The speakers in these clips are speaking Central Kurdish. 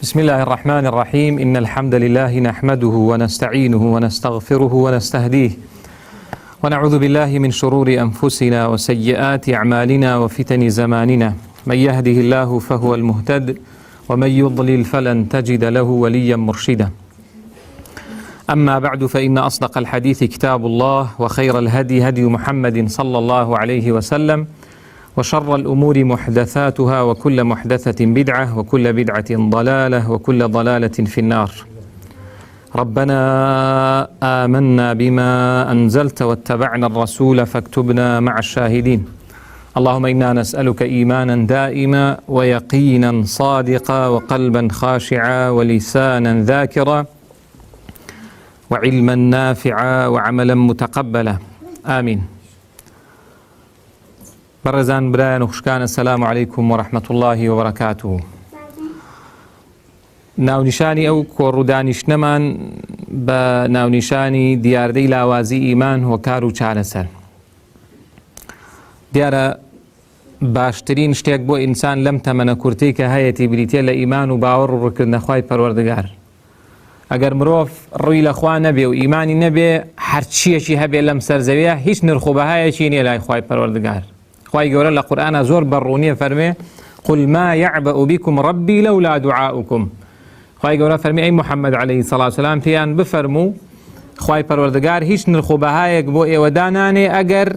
بسم الله الرحمن الرحيم. إن الحمد لله نحمده ونستعينه ونستغفره ونستهديه ونعوذ بالله من شرور أنفسنا وسيئات أعمالنا وفتن زماننا. من يهده الله فهو المهتد ومن يضلل فلن تجد له وليا مرشدا. أما بعد، فإن أصدق الحديث كتاب الله، وخير الهدي هدي محمد صلى الله عليه وسلم، وشر الأمور محدثاتها، وكل محدثة بدعة، وكل بدعة ضلالة، وكل ضلالة في النار. ربنا آمنا بما أنزلت واتبعنا الرسول فاكتبنا مع الشاهدين. اللهم إنا نسألك إيمانا دائما ويقينا صادقا وقلبا خاشعا ولسانا ذاكرا وعلما نافعا وعملا متقبلا آمين. برزان برایان و خوشکان، السلام علیکم و رحمت الله و برکاته. ناونیشانی ئەو کۆڕوودانیشتنەمان بە ناونیشانی دیاردەی لاوازی ئیمان هۆکار و چارەسەر. دیارە باشترین شتێک بۆ ئینسان لەم تەمەنە کورتەی کە هەیەی بریتێ لە ئیمان و باوەڕ و ڕوونکردنە خوای پەروەردگار. ئەگەر مرۆڤ ڕووی لە خوا نەبێ و ئیمانی نەبێ، هەرچیەکی هەبێ لەم سەرزەویە هیچ نرخ و بەهایەکی نییە لای خوای پەروەردگار. خوای گەورە لە قورئانە زۆر بەڕوونیە فەرمێ: قل ما يعبأ بكم ربي لولا دعاؤكم. خوای گەورە فەرمی: ئەی محەممەد عەلەیهی سەڵات وسەلام، پێیان بفەرموو خوای پەروەردگار هیچ نرخ و بەهایەک بۆ ئێوە دانانێ ئەگەر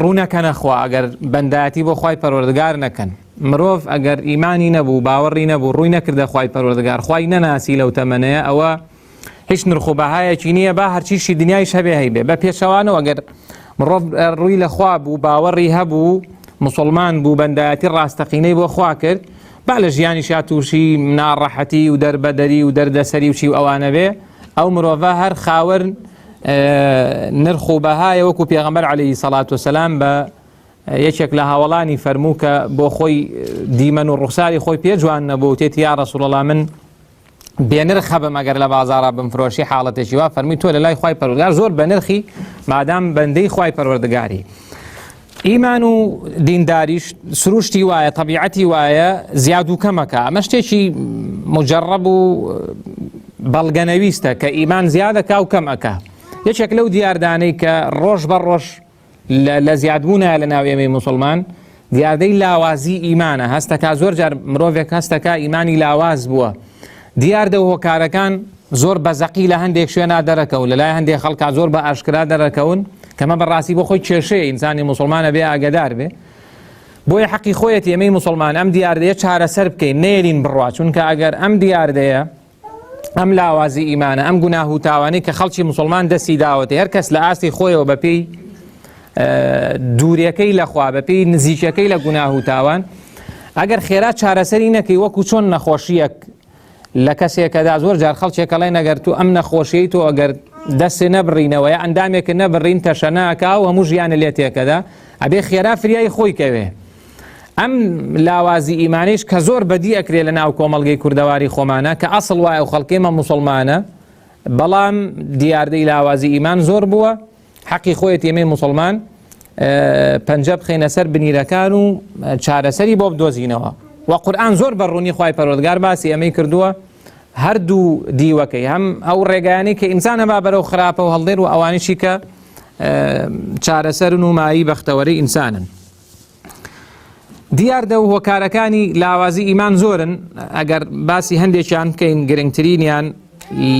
ڕوو نەکەنە خوا، ئەگەر بەندایەتی بۆ خوای پەروەردگار نەکەن. مرۆڤ ئەگەر ئیمانی نەبوو، باوەڕی نەبوو، ڕووی نەکردە خوای پەروەردگار، خوای نەناسی لەو تەمەنەیە، ئەوە هیچ نرخ و بەهایەکی نییە. با هەرچیشی دنیایش هەبێ هەیبێ. بە پێچەوانەوە ئەگەر مرۆڤ ڕووی لە خوا بوو، باوەڕی هەبوو، مسلمان بوو، بەندایەتی ڕاستەقینەی بۆ خوا کرد، با لە ژیانیشا تووشی ناڕەحەتی و دەربەدەری و دەردەسەری و چی و ئەوانە بێ، ئەو مرۆڤە هەر خاوەن نرخ و بەهایە، وەکو پێغەمبەر عەلەیهی سەڵات وسەلام بە یەکێک لە هاوڵانی فەرموو کە بۆ خۆی دیمەن و ڕوخساری خۆی پێ جوان نەبوو، تێتی: یا ڕەسوولەڵڵا، من بێنرخ هەبم ئەگەر لە بازاڕا بمفرۆشی حاڵەتێکی وا. فەرمی: تۆ لە لای خوای پەروەردگار زۆر بە نرخی، مادام بەندەی خوای پەروەردگاری. ئیمان و دینداریش سروشتی وایە، طەبیعەتی وایە، زیاد و کەمەکە. ئەمە شتێکی مجەڕەب و بەڵگەنەویستە کە ئیمان زیادەکە و کەمەکە. یەکێک لەو دیاردانەی کە ڕۆژ بە ڕۆژ لە زیادبوونە لە ناو ئێمەی موسڵمان، دیاردەی لاوازی ئیمانە. هەستەکە زۆر جار مرۆڤێک هەستەکە ئیمانی لاواز بووە. دیاردە و هۆکارەکان زۆر بەزەقی لە هەندێک شوێنە دەرەکەون، لە لای هەندێک خەڵکا زۆر بە ئاشکرا دەرەکەون، کەمە بەڕاستی بۆ خۆی کێشەیە ئینسانی موسڵمانە بێ ئاگادار بێ. بۆیە حەقی خۆیەتی ئێمەی موسڵمان ئەم دیاردەیە چارەسەر بکەین، نێرین بڕوا، چونکە ئەگەر ئەم دیاردەیە، ئەم لاوازی ئیمانە، ئەم گوناه و تاوانەی کە خەڵکی موسڵمان دەستی داوەتێ، هەر کەس لە ئاستی خۆیەوە بەپێی دووریەکەی لەخوا، بەپێی نزیکەکەی لە گوناه و تاوان، ئەگەر خێرا چارەسەری نەکەی، وەکو چۆن نەخۆشیەک لە کەسێکەدا زۆر جار خەڵکێکەڵێ نەگەر تو ئەم نەخۆشیی تۆ ئەگەر دەستی نەبڕینەوە یا ئەندامێک نەبڕین تەشەناکە و هەموو ژیانە لێ تێکەدا، ئەبێ خێرا فریای خۆی کەوێ. ئەم لاوازی ئیمانیش کە زۆر بەدی ئەکرێ لە ناو کۆمەڵگەی کوردەواری خۆمانە، کە ئەسڵ وایە و خەڵکێمە موسڵمانە، بەڵام دیاردەی لاوازی ئیمان زۆر بووە. حەقی خۆیەتی ئێمەی موسڵمان پەنجە بخەینە سەر بنیرەکان و چارەسەری بۆ بدۆزینەوە. و قورئان زۆر بەڕوونی خوای پەروەردگار باسی ئەمەی کردووە، هەردوو دیوەکەی، هەم ئەو ڕێگایانەی کە ئینسان هەبا بەرەو خراپە و هەڵدێر، و ئەوانیشی کە چارەسەرن و مایی بەختەوەرەی ئینسانن. دیاردە و هۆکارەکانی لاوازی ئیمان زۆرن. ئەگەر باسی هەندێکیان بکەین، گرنگترینیان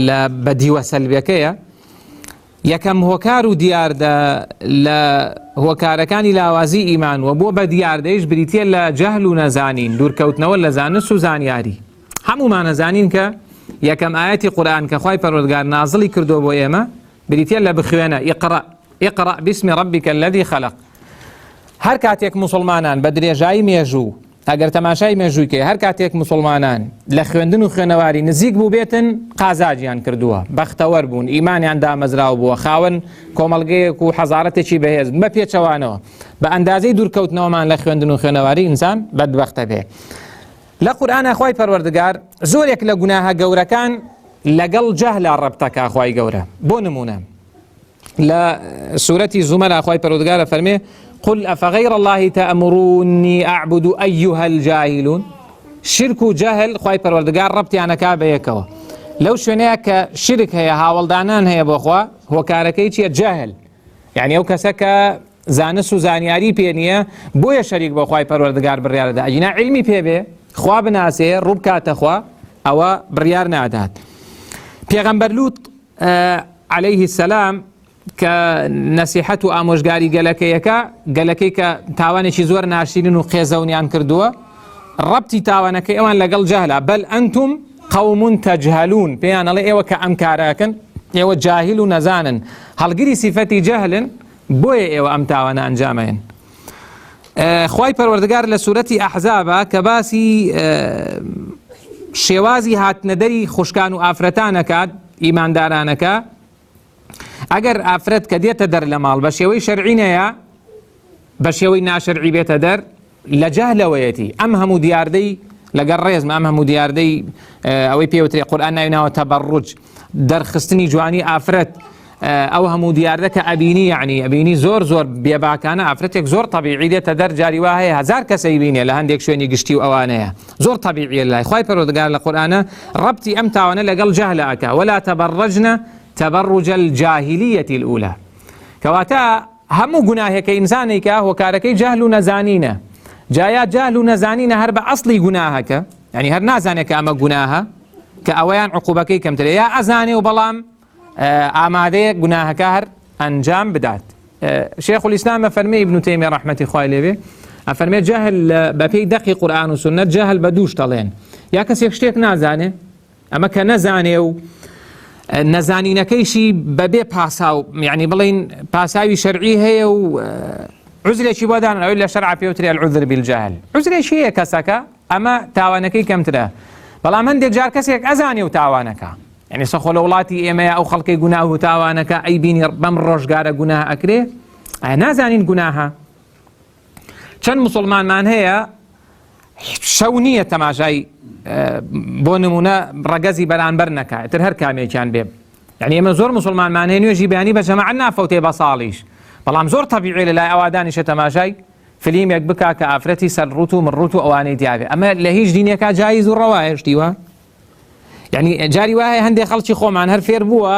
لە بەدیوە سەلبیەکەیە. یەکەم هۆکار و دیاردە لە هۆکارەکانی لاوازی ئیمان و بۆ بە دیاردەیش بریتە لە جەهل و نەزانین، دوورکەوتنەوە لە زانست و زانیاری. هەمومان نەزانین کە یەکەم ئاەتی قورئان کە خوای پەروەردگار نازڵی کردو بۆ ئێمە بریتە لە بخوێنە: ئیقرأ باسم ربک الذی خلق. هەر کاتێک موسڵمانان بە درێژایی مێژوو، ئەگەر تەماشای مێژوویکە، هەر کاتێک موسڵمانان لە خوێندن و خوێنەواری نزیک بوو بێتن، قازاجیان کردووە، بەختەوەر بوون، ئیمانیان دامەزراو بووە، خاوەن کۆمەڵگەیەک و حەزارەتێکی بەهێز بە پێچەوانەوە. بە ئەندازەی دوورکەوتنەوەمان لە خوێندن و خوێنەواری ئینسان بەدبەختە بێ. لە قورئانە خوای پەروەردگار زۆرێک لە گوناهە گەورەکان لەگەڵ جەهلا ڕەبتەکە خوای گەورە. بۆ نمونە لە سورەتی زومەر خوای پەروەردگار فەرمێ: قل أفغير الله تأمروني أعبد أيها الجاهلون. شرك و جهل خوای پەروەردگار ڕەبتیانەکا بەیەکەوە لەو شوێنەیە کە شرک هەیە هاوڵدانان هەیە بۆخوا هۆکارەکەی چیە جەهل یعنی ئەو کەسە کە زانست و زانیاری پێ نییە بۆیە شەریک بۆ خوای پەروەردگار بڕیارەدا ئەجینا علمی پێ بێ خوا بناسێ ڕوو بکاتە خوا ئەوە بڕیار نادات. پێغەمبەر لوط عەلەیه السەلام کە نەسیحەت و ئامۆژگاری گەلەکەی کە تاوانێکی زۆر ناشرین و قێزەونیان کردووە ڕەبتی تاوانەکەی ئەوان لەگەڵ جەهلە بەل ئەنتم قەوم تەجهەلون پێیان ئەڵێ ئێوە کە ئەم کارەکەن ئێوە جاهیل و نەزانن هەڵگری سیفەتی جەهلن بۆیە ئێوە ئەم تاوانە ئەنجامەیەن. خوای پەروەردگار لە سوورەتی ئەحزابە کە باسی شێوازی هاتنەدەری خوشکان و ئافرەتانەکات ئیماندارانەکە ئەگەر ئافرەت کە دێتە دەر لە ماڵ بە شێوەی شەرعینەیە بە شێوەی ناشەرعی بێتە دەر لە جەهلەوەیەتی ئەم هەموو دیاردەی لەگەڵ ڕێزم ئەم هەموو دیاردەی ئەوەی پێوترێ قورئان ناویناوە تەبەڕوج دەرخستنی جوانی ئافرەت ئەو هەموو دیاردە کە ئەبینی یعنی ئەبینی زۆر بیێباکانە ئافرەتێک زۆر طبیعی دێتە دەر جاری وا هەیە هەزار کەسەی بینێ لە هەندێک شوێنی گشتی و ئەوانەیە زۆر طبیعیە لای خوای پەروەردگار لە قورئانە ڕەبتی ئەم تاوانە لەگەڵ جەهلە ئەکا ولا تەبەڕەجنە تەبەڕوج الجاهلیەة الأولى کەواتە هەموو گوناهێکە ئینسانێکە هۆکارەکەی جەهل و نەزانینە جایا جەهل و نەزانینە هەر بە ئەسڵی گوناهەکە یعنی هەر نازانێت کە ئەمە گوناهە کە ئەوەیان عقوبەکەی کەمترە یا ئەزانێ و بەڵام ئامادەیە گوناهەکە هەر ئەنجام بدات. شێخ الئیسلام فەرمێ ئیبن تەیمیە ڕەحمەتی خوای لێبێ ئەفەرمێ جەهل بەپێی دەقی قورئان و سوننەت جەهل بە دووش دەڵێن یا کەسێک شتێک نازانێ ئەمە کە نەزانێ و نەزانینەکەیشی بەبێ پاساو یعنی بڵین پاساوی شەرعی هەیە و عوزرێکی بۆ دانن ئەوەی لە شەرع پێوترێ العوذر بالجهل عوزرێکی هەیە کەسەکە ئەمە تاوانەکەی کەمترە بەڵام هەندێک جار کەسێک ئەزانێ و تاوانەکە یعنی سەخۆ لە وڵاتی ئێمەیە ئەو خەڵکەی گوناه و تاوانەکە ئەی بینی بەم ڕۆژگارە گوناه ئەکرێ نازانین گوناهە. چەند موسڵمانمان هەیە شەو نییە تەماشای بۆ نمونە ڕەگەزی بەرامبەر نەکات تر هەر کامێکیان بێ یعنی ئێمە زۆر موسڵمانمان هەیە نوێژی بەیانی بە جەماعەت نافەوتێ بە ساڵیش بەڵام زۆر طبیعی لەلای ئەوا دانیشە تەماشای فیلمێک بکا کە ئافرەتی سەرڕوت و مڕوت و ئەوانەی دیابێ ئەمە لە هیچ دینێکا جایز و ڕەوایە شتیوە یعنی جاری وایە هەندێک خەڵکی خۆمان هەر فێر بووە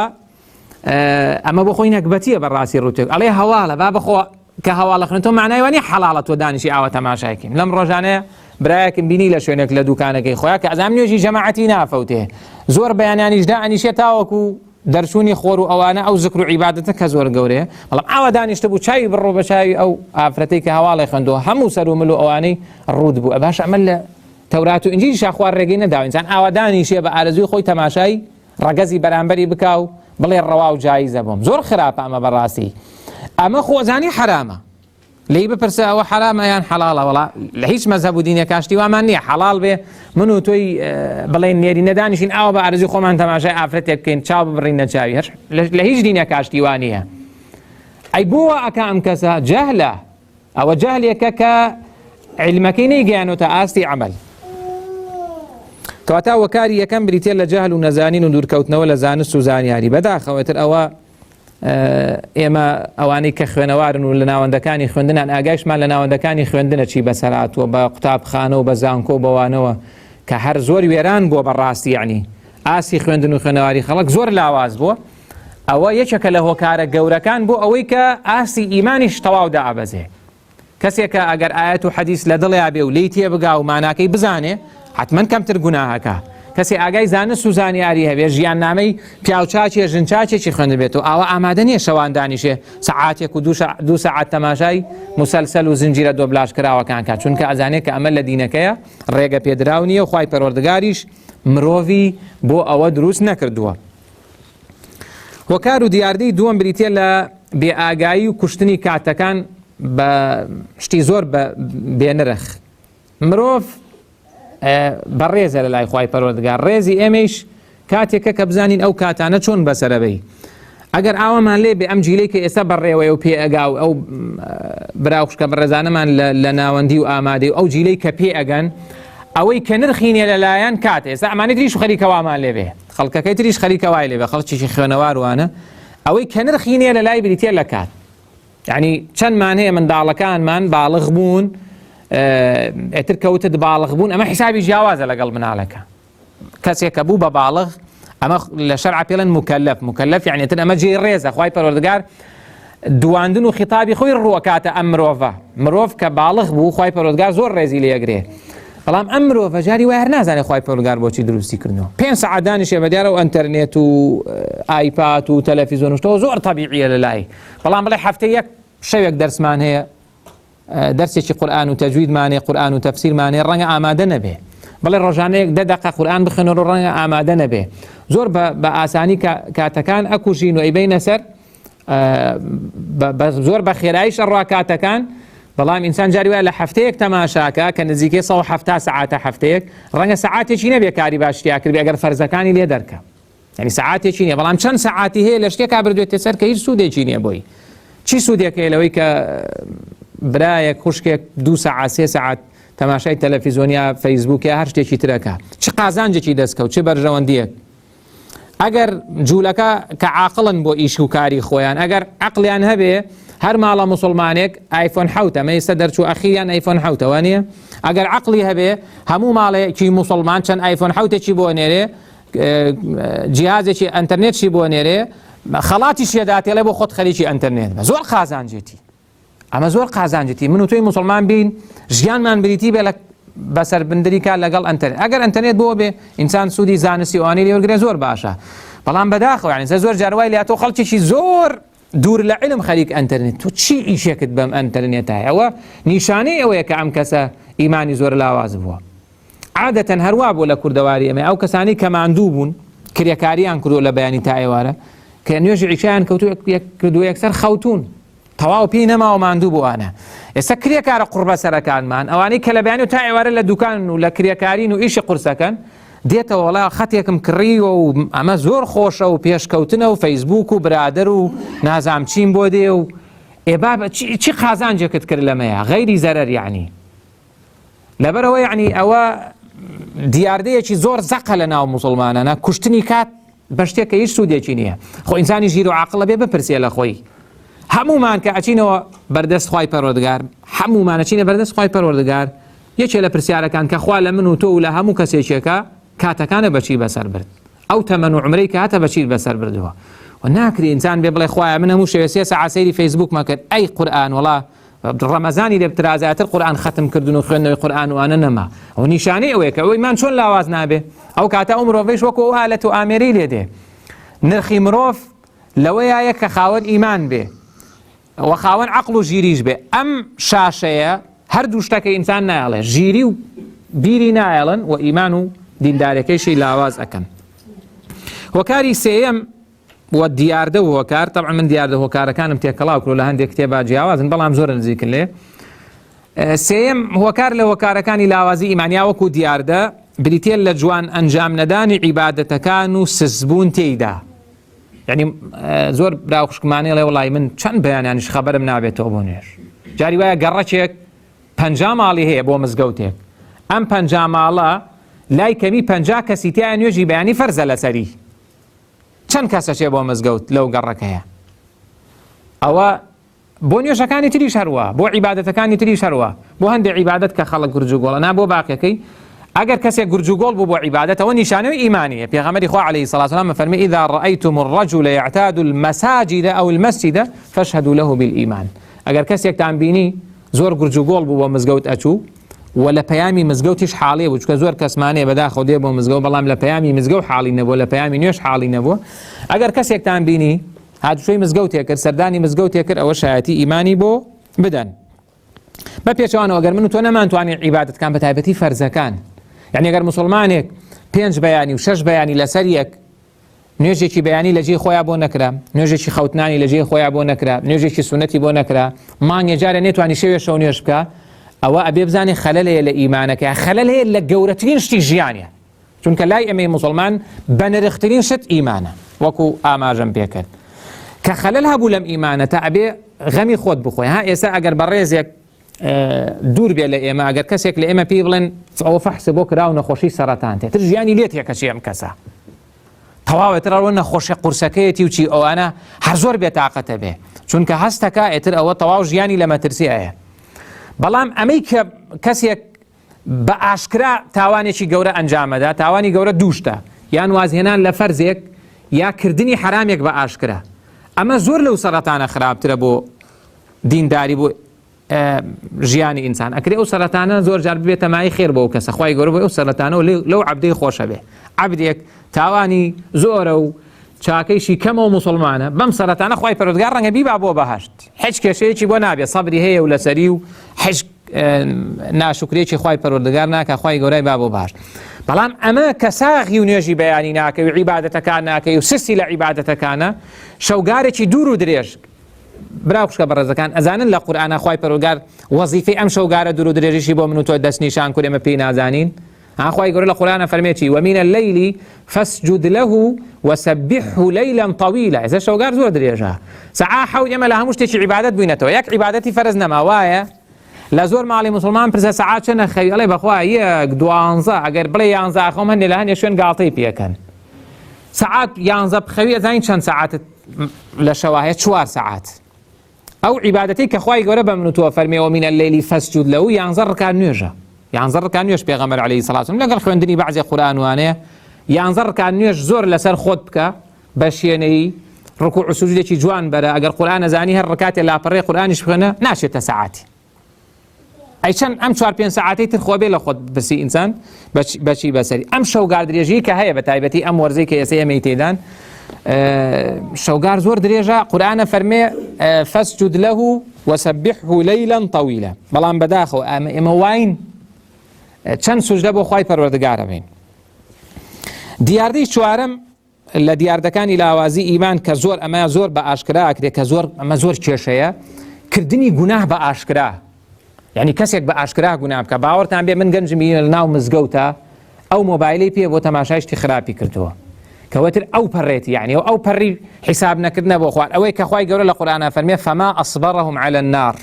ئەمە بۆ خۆی نەکبەتیە بەڕاستی ڕوتێک ئەڵێ هەواڵە با بخۆ کە هەواڵە خوێنێتەوە معنای وانی حەڵاڵە تۆ دانیشی ئاوە تەماشایکەین لەم ڕۆژانەیە برایەکم بینی لە شوێنێک لە دوکانەکەی خۆیان کە ئەزام نوێژی جەماعەتی نافەوتێ زۆر بەیانیانیشدا ئەنیشێ تاوەکو دەرچوونی خۆر و ئەوانە ئەو زکر و عیبادەتە کە زۆر گەورەیە بەڵام ئاوا دانیشتە بوو چاوی بڕۆ بە چاوی ئەو ئافرەتەی کە هەواڵی خوێندەوە هەموو سەر و مل و ئەوانەی ڕوود بوو باش ئەمە لە تەورات و ئینجیل شاخوار ڕێگەی نەداوە ئینسان ئاوا دانیشێ بە ئارەزوی خۆی تەماشای ڕەگەزی بەرامبەری بکاو بڵێ ڕەوا و جایزە بۆم زۆر خراپە ئەمە بەڕاستی ئەمە خۆزانی حرامە لی بپرسە ئەوە حرامە یان حەڵاڵە وڵا لە هیچ مەذهب و دینێک کاشتی وامان نییە حەڵاڵ بێ من و تۆی بڵێن نێری نەدانیشین ئاوا بە ئارەزوی خۆمان تەماشای ئافرەتێک بکەین چاو ببڕین نەچاوی هەر لە هیچ دینێک کاشتی وان نییە ئەی بۆ ئەکا ئەم کەسە جەهلە ئەوە جەهلێکە کە علمەکەی نەیگەیانۆتە ئاستی عەمەل کەواتە وەکاری یەکەم بریتێ لە جەهل و نەزانین و دوورکەوتنەوە لە زانست و زانیاری بەداخەوەتر ئەوە ئێمە ئەوانەی کە خوێنەوارن و لە ناوەندەکانی خوێندنان ئاگایشمان لە ناوەندەکانی خوێندنە چی بەسەراتوە بە قوتابخانە و بە زانکۆ بەوانەوە کە هەر زۆر وێران بووە بەڕاستی یعنی ئاسی خوێندن و خوێنەواری خەڵک زۆر لاواز بووە ئەوە یەکێکە لە هۆکارە گەورەکان بۆ ئەوەی کە ئاسی ئیمانیش تەواو دائەبەزێ کەسێکە ئەگەر ئاەت و حەدیث لە دڵیا بێ و لی تێ بگا و ماناکەی بزانێ حتمما کەمتر گوناهەکە کەسی ئاگای زانست و زانیاری هەبێ ژیاننامەی پیاوچاچێ ژنچاچێکی خوێندە بێت و ئاوا ئامادە نییە شەوان دانیشێ سەعاتێک و دوو سەعات تەماشای موسەلسەل و زنجیرە دۆبلاژ کراوەکان کات چونکە ئەزانێت کە ئەمە لە دینەکەیە ڕێگە پێدراو نییە و خوای پەروەردگاریش مرۆڤی بۆ ئەوە دروست نەکردووە. هۆکار و دیاردەی دووەم بریتێ لە بێئاگایی و کوشتنی کاتەکان بە شتی زۆر بێنرخ مرۆڤ بەڕێزە لە لای خوای پەروەردگار ڕێزی ئێمەش کاتێکە کە بزانین ئەو کاتانە چۆن بەسەرەبەی ئەگەر ئاوامان لێ بێ ئەم جیلەی کە ئێستا بەڕێوەیە و پێ ئەگا و ئەو براوشکە بەڕێزانەمان لە ناوەندی و ئامادەی و ئەو جیلەی کە پێ ئەگەن ئەوەی کە نرخینێ لەلایەن کات ئێستا ئەمانە تریش خەریکەوامان لێ بێ خەڵکەکەی تریش خەریکەوای لێ بێ خەڵکیشی خوێنەوار وانە ئەوەی کە نرخینێ لە لای بریتێ لە کات یعنی چەندمان هەیە منداڵەکانمان باڵغ بوون ئێتر کەوتت باڵغ بوون ئەمە حیسابی جیاوازە لەگەڵ مناڵەکە کەسێک کە بوو بە باڵغ ئەمە لە شەرع پێڵێن مکەلەف یعنی ئێتر ئەمە جێی ڕێزە خوای پەروەردگار دواندن و خیتابی خۆی ڕوەکاتە ئەم مرۆڤ کە باڵغ بوو خوای پەروەردگار زۆر ڕێزی لێگرێ بەڵام ئەم مرۆڤە جاری وای هەر نازانێت خوای پەروەردگار بۆچی دروستی کردنەوە 5 سەعات دانیشێ بەدیارە و ئەنتەرنێت و ئایپاد و تەلەڤیزۆن و شتەوە زۆر تەبیعیە لەلای بەڵام بڵێ هەفتەی یەک شەوێک دەرسمان هەیە دەرسێکی قورئان و تەجویدمانێ قورئان و تەفسیرمانێ ڕەنگە ئامادە نەبێ بڵێ ڕۆژانەیەک 10 دقیقە قورئان بخوێنەوە ڕەنگە ئامادە نەبێ زۆر بە ئاسانی کاتەکان ئەکوژین و ئەیبەینە سەر زۆر بە خێراییش ئەڕوا کاتەکان بەڵام ئینسان جاری وایە لە هەفتەیەک تەماشاکە کە نزیکەی 170 سەعاتە هەفتەیەک ڕەنگە سەعاتێکی نەبێ کاری باشتیا کردبێ ئەگەر فەرزەکانی لێ دەرکە یعنی سەعاتێکی نییە بەڵام چەند سەعاتی هەیە لە شتێکا بردوێتە سەر کە هیچ سوودێکی نییە بۆی چی سوودێک هەیە لەوەی کە برایەک خوشکێک 2 سەعات 3 سەعات تەماشای تەلەڤیزۆنیا فەیسبووکیا هەر شتێکی ترەکە چ قازانجێکی دەستکەوت چه بەرژەوەندیەک ئەگەر جوولەکە کە عاقڵن بۆ ئیش و کاری خۆیان ئەگەر عەقلیان هەبێ هەر ماڵە مسلمانێک ئایفۆن 7 ئەمە ئێستا دەرچوو ئەخیریان ئایفۆن 7 وانە ئەگەر عەقلی هەبێ هەموو ماڵێکی مسلمان چەند ئایفۆن 7 بۆ نێرێ جیهازێکی ئەنتەرنێتشی بۆ نێرێ خەڵاتی شێداتێڵێ بۆ خۆت خەریکی ئەنتەرنێت زۆر قازانجێتی ئەمە زۆر قازانجێتی من و تۆی مسلمان بین ژیانمان بریتی بێ بەسەر بندریکە لەگەڵ ئەنتەرنێت ئەگەر ئەنتەرنێت بۆ بێ ئینسان سوودی زانستی ئەوانەی لێوەرگرێ زۆر باشە بەڵام بەداخەوە یعنی زۆر جاروای لە تۆ خەڵکێکی زۆر دوور لە علم خەریک ئەنتەرنێت تۆ چی ئیشێکت بەم ئەنتەرنێتە ئەوە نیشانەی ئەوەیە کە ئەم کەسە ئیمانی زۆر لاواز بووە عادەتەن هەروە بۆ لە کوردەواری ئەمە ئەو کەسانی کە ماندوو بوون کرێکاریان کردو لە بەیانی تا ئێوارە کە نوێژی عیشایان کردو یەکسەر خەوتون تەواو پێی نەماوە ماندوو بووانە ئێستا کرێکارە قوربە سەرەکانمان ئەوانەی کە لە بەیانی و تا ئێوارە لە دوکان و لە کرێکارین و ئیشی قورسەکەن دێتەوە وڵا خەتێکم کڕیوە و ئەمە زۆر خۆشە و پێشکەوتنە و فەیسبوک و برادر و نازام چیم بۆ دێ و ئێبا چی قازانجێکت کرد لەمەیە غەیری زەرەر یعنی لەبەرەوە یعنی ئەوە دیاردەیەکی زۆر زەقە لە ناو موسڵمانانە کوشتنی کات بە شتێک کە هیچ سوودێکی نییە خۆ ئینسانی ژیر و عاقڵە بێ بپرسێ لە خۆی هەمومان کە ئەچینەوە بەردەست خوای پەروەردگار هەمومان ئەچینە بەردەست خوای پەروەردگار یەکێ لە پرسیارەکان کە خوا لە من و تۆ و لە هەموو کەسێکێکە کاتەکانە بەچی بەسەر برد ئەو تەمەن و عمرەی کە هاتە بەچی بەسەر بردووە و ناکری ئینسان بێ بڵێ خوایە من هەموو شەوێ 3 سەعات سەیری فەیسبوک مەکرد ئەی قورئان وڵا ڕەمەزانی لێ بترازایەتر قورئان ختم کردن و خوێندنەوەی قورئان وانە نەما ئەو نیشانەی ئەوەیە کە ئەوەی مان چۆن لاواز نابێ ئەو کاتە ئەو مرۆڤەیش وەکو ئەو ئالەت و ئامێرەی لێ دێ نرخی مرۆڤ لەوەیە کە خاوەن ئیمان بێ و خاوەن عەقڵ و ژیریش بێ ئەم شاشەیە هەردوو شتەکە ئینسان نایڵێ ژیری و بیری نایڵن و ئیمان و دیندارەکەیشی لاواز ئەکەن هۆکاری سێیەم و دیاردە و هۆکار طبعا من دیاردە هۆکارەکانم تێکەڵاو کرد لە هەندێک کتێبا جیاوازن بەڵام زۆر نزیکن لێ سێیەم هۆکار لە هۆکارەکانی لاوازی ئیمانیا وەکو دیاردە بریتێ لە جوان ئەنجام نەدانی عیبادەتەکان و سزبوون تێیدا یعنی زۆر براو خوشکمانەی لێ وڵای من چەند بەیانیانیش خەبەرم نابێتەوە بۆ نوێژ جاری وایە گەڕەکێک 50 ماڵی هەیە بۆ مزگەوتێک ئەم 50 ماڵە لای کەمی 50 کەسی تیان نوێژی بەیانی فەرزە لەسەری چەند کەسەشێ بۆ مزگەوت لەو گەڕەکەیە ئەوە بۆ نوێژەکانی تریش هەروە بۆ عیبادەتەکانی تریش هەروە بۆ هەندێک عیبادەت کە خەڵک گورجوگۆڵە نا بۆ باقیەکەی ئەگەر کەسێک گورجوگۆڵ بوو بۆ عیبادەتەوە نیشانەی ئیمانیە پێغەمبەری خوا عەلەیهی سەڵات و سەلام فەرمی ئیذا ڕەئەیتم الرەجوڵ یعتاد المەساجد ئەو المەسجد فاشهدوا له بالئیمان ئەگەر کەسێکتان بینی زۆر گورجوگۆڵ بوو بۆ مزگەوت ئەچوو و لە پەیامی مزگەوتیش حاڵێ بوو چکە زۆر کەسمانێ بەداخەوە دێ بۆ مزگەوت بەڵام لە پەیامی مزگەوت حاڵی نەبووە لە پەیامی نوێژ حاڵی نەبووە ئەگەر کەسێکتان بینی هاتووشەی مزگەوتێک کرد سەردانی مزگەوتێک کرد ئەوە شایەتی ئیمانی بۆ بدەن بە پێچەوانەوە ئەگەر من و تۆ نەمانتوانین عیبادەتەکان بە تایبەتی فەرزەکان یعنی ئەگەر مسلمانێک 5 بەیانی و 6 بەیانی لەسەر یەک نوێژێکی بەیانی لە جێی خۆیان بۆ نەکرا نوێژێکی خەوتنانی لە جێی خۆیان بۆ نەکرا نوێژێکی سونەتی بۆ نەکرا مانگێ جارە نێتوانی شەوێ شەو نوێژ بکە ئەوە ئەبێ بزانێ خەلەل هەیە لە ئیمانەکە خەلەل هەیە لە گەورەترین شتی ژیانە چونکە لای ئەمەی مسلمان بە نرخترین شت ئیمانە وەکو ئاماژەم پێکرد کە خەلەل هەبوو لەم ئیمانە تا ئەبێ غەمی خۆت بخۆی ها ئێستا ئەگەر بە ڕێزێک دوور بێ لە ئێمە ئەگەر کەسێک لە ئێمە پێی بڵێن ئەوە فەحسە بۆ کراو نەخۆشی سەرەتان تێتر ژیانی لێت یەکەچی ئەم کەسە تەواوێتر ئەوە نەخۆشی قورسەکەیەتی و چی ئەوانە هەر زۆر بێتاقەتە بێ چونکە هەستەکە ئێتر ئەوە تەواو ژیانی لە مەترسی ئەیە بەڵام ئەمەی کە کەسێک بە ئاشکرا تاوانێکی گەورە ئەنجامەدا، تاوانی گەورە دووشتە، یان وازهێنان لە فەرزێک یا کردنی حرامێک بە ئاشکرا. ئەمە زۆر لەو سەرەتانە خراپترە بۆ دینداری، بۆ ژیانی ئینسان. ئەکرێ ئەو سەرەتانە زۆر جار ببێتە مای خێر بۆ کەسە، خوای گەورە بۆ ئەو سەرەتانە و لەو عەبدەی خۆشە بێ. عەبدێک تاوانی زۆرە و چاکەیشی کەمەوە موسڵمانە، بەم سەرەتانە خوای پەروەردگار ڕەنگە بیبا بۆ بەهەشت، هیچ کێشەیەکی بۆ نابێت، سەبری هەیە و لەسەری و هیچ ناشکرێکی خوای پەروەردگار ناکە، خوای گەورەی با بۆ بەهەشت. بەڵام ئەمە کە ساغی و نوێژی بەیانی ناکەی و عیبادەتەکان ناکەی و سسی لە عیبادەتەکانە، شەوگارێکی دوور و درێژ براو خوشکە بەڕێزەکان ئەزانن لە قورئانە خوای پەروەردگار وەزیفەی ئەم شەوگارە دوور و درێژیشی بۆ من و تۆ دەستنیشان کورد ئێمە پێی نازانین. خوای گەورە لە قورئانە فەرمێتی ومن الليل فاسجد له وسبحه ليلا طويلا. ئێستا شەوگار زۆر درێژە، سەعات حەوت ئێمە لە هەموو شتێکی عیبادەت بووینەتەوە، یەک عیبادەتی فەرز نەما وایە لە زۆر ماڵی موسڵمان پرسە سەعات چەندە خەوی، ئەڵێ بەخوا یەک 12 ئەگەر بڵێ 11 خۆم هەندێک لە هەندێک شوێن گاڵتەی پێکەن. سەعات 11 بخەوی ئەزانین چەند سەعاتت لە شەوە هەیە، 4 سەعات. ئەو عیبادەتی کە خوای گەورە بە من و تۆ فەرمێ ومن الليل فاسجد له 11 ڕکات نوێژە، 11 ڕکات نوێژ پێغەمبەر عەلەیهی سەڵات وسەلام لەگەڵ خوێندنی بەعزی قورئان وانەیە 11 ڕکات نوێژ زۆر لەسەر خۆت بکە بە شوێنەی ڕکوع و سوجودێکی جوان بەرە. ئەگەر قورئان نەزانی هەر ڕکاتێ لاپەڕێ قورئانیش بخوێنە ناشێتە سەعاتی. ئەی چەند ئەم 4-5 سەعاتەی تر خۆ بێ لە خۆت برسی ئینسان بەچی بەسەری. ئەم شەوگار درێژی کە هەیە بە تایبەتی ئەم وەرزەی کە ئێستا ئێمەی تێدان، شەوگار زۆر درێژە. قورئانە فەرمێ فاسجد له وسبحه ليلا طويلا. بەڵام بەداخەوە ئێمە واین چەند سوجدە بۆ خوای پەروەردگارە بین. دیاردەی چوارەم لە دیاردەکانی لاوازی ئیمان کە زۆر ئەمە زۆر بە ئاشکرا ئەکرێت کە ئەمە زۆر کێشەیە، کردنی گوناه بە ئاشکرا. یعنی کەسێک بە ئاشکرا گوناه بکە. باوەڕتان بێ من گەنجم لە ناو مزگەوتە ئەو مۆبایلەی پێ بۆ تەماشای شتی خراپی کردووە، کەواتر ئەو پەڕێتی، یعنی ئەو پەڕی حیساب نەکردنە بۆ خوار. ئەوەی کە خوای گەورە لە قورئانە فەرمێ فما أصبرهم على النار.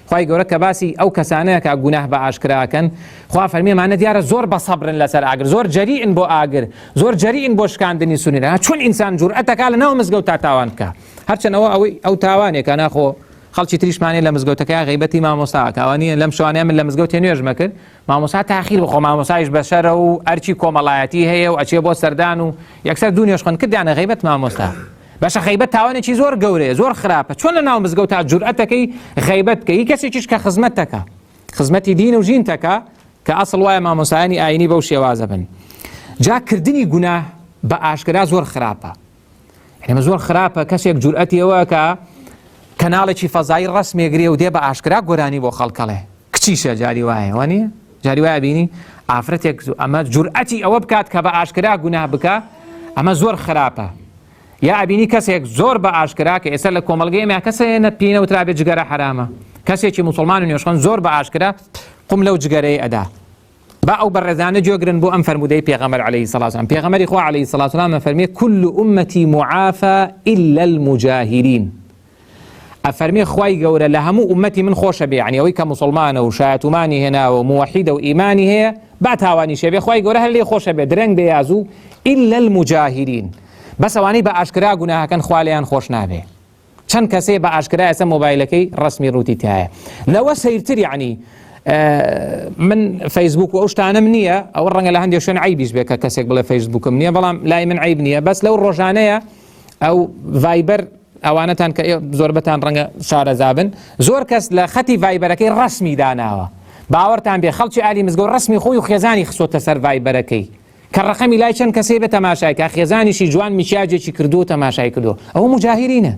خوای گەورە کە باسی ئەو کەسانەیە کە گوناه بە ئاشکراکەن، خوا فەرمێ مانە دیارە زۆر بە سەبرن لەسەر ئاگر، زۆر جەریئن بۆ ئاگر، زۆر جەریئن بۆ شکاندنی سونیرە. چۆن ئینسان جورئەتەکە لە ناو مزگەوت تاوان بکە، هەرچەندەوە ئەو تاوانێکە ناخۆ خەڵکی تریشمانێ لە مزگەوتەکە غیبەتی مامۆستا کاوانیە. لەم شوانەیە من لە مزگەوت نوێژمە کرد، مامۆستا تاخیر بخۆ، مامۆستایش بەشەرە و ئەرچی کۆمەڵایەتی هەیە و ئەچێ بۆ سەردان و یەکسەر دوو نوێژ خوێن کردیانە غیبەت مامۆستا. باشە غیبەت تاوانێکی زۆر گەورەیە، زۆر خراپە. چۆن لە ناو مزگەوتا جورئەتەکەی غیبەت بکەی؟ کەسێکیش کە خزمەت دەکا، خزمەتی دین و ژین دەکا، کە ئەسڵ وایە مامۆستایانی ئاینی بەو شێوازە بن. جا کردنی گوناه بە ئاشکرا زۆر خراپە. ئەمە زۆر خراپە کەسێک جورئەتی ئەوە کە کەناڵێکی فەزایی ڕسمێگرێ و دێ بە ئاشکرا گۆرانی بۆ خەڵکەڵێ. کچیشە جاری وایە وانە؟ جاری وایە بینی ئافرەتێک ئەمە جورئەتی ئەوە بکات کە بە ئاشکرا گوناه بکە، ئەمە زۆر خراپە. یا ئەبینی کەسێک زۆر بە ئاشکرا کە ئێستا لە کۆمەڵگەی ئێمە کەسێنە پێینەوترابێت جگەرە حرامە، کەسێکی موسڵمان و نوێژخۆن زۆر بە ئاشکرا قوم لەو جگەرەی ئەدا. با ئەو بەڕێزانە گوێگرن بۆ ئەم فەرمودەی پێغەمبەر عەلەیهی سەڵات وسەلام. پێغەمبەری خوا عەلەیهی سەڵات وسەلام فەرمێ كل أمتي معافى إلا المجاهرين. ئەفەرمێ خوای گەورە لە هەموو ئومەتی من خۆشە بێ، یعنی ئەوەی کە موسڵمانە و شایەتومانی هێناوە و موحیدە و ئیمانی هەیە با تاوانی شێ بێ، خوای گەورە هەر لێ خۆشە بێ، درەنگ بێ یازوو إلا المجاهرين. بەس ئەوانەی بە ئاشکرا گوناهەکەن خوا لێیان خۆش نابێ. چەند کەسێ بە ئاشکرا ئێستا مۆبایلەکەی ڕسمی ڕووتی تایە لەوە سەیرتر. یعنی من فەیسبوک و ئەو شتانم نییە، ئەوە ڕەنگە لە هەندێک شوێن عیبیش بێ کە کەسێک بڵێ فەیسبوکم نییە، بەڵام لای من عیب نییە. بەس لەو ڕۆژانەیە ئەو ڤایبەر ئەوانەتان کە زۆربەتان ڕەنگە شارەزابن، زۆر کەس لە خەتی ڤایبەرەکەی ڕسمی داناوە. باوەڕتان بێ خەڵکی ئالی مزگەوت ڕسمی خۆی و خێزانی خسۆتە سەر ڤایبەرەکەی، کە ڕەقەمی لای چەند کەسێ بە تەماشای کە خێزانیشی جوان میکیاجێکی کردو و تەماشای کردو، ئەوە مجاهرینە.